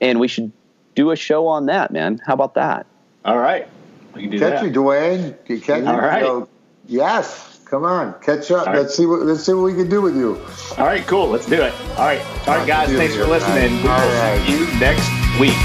and we should do a show on that, man. How about that? All right. We can do that. Catch you, Dwayne. All right. Yes. Come on. Catch up. Right. Let's see what we can do with you. All right, cool. Let's do it. All right, guys. Thanks for listening. We will see you next week.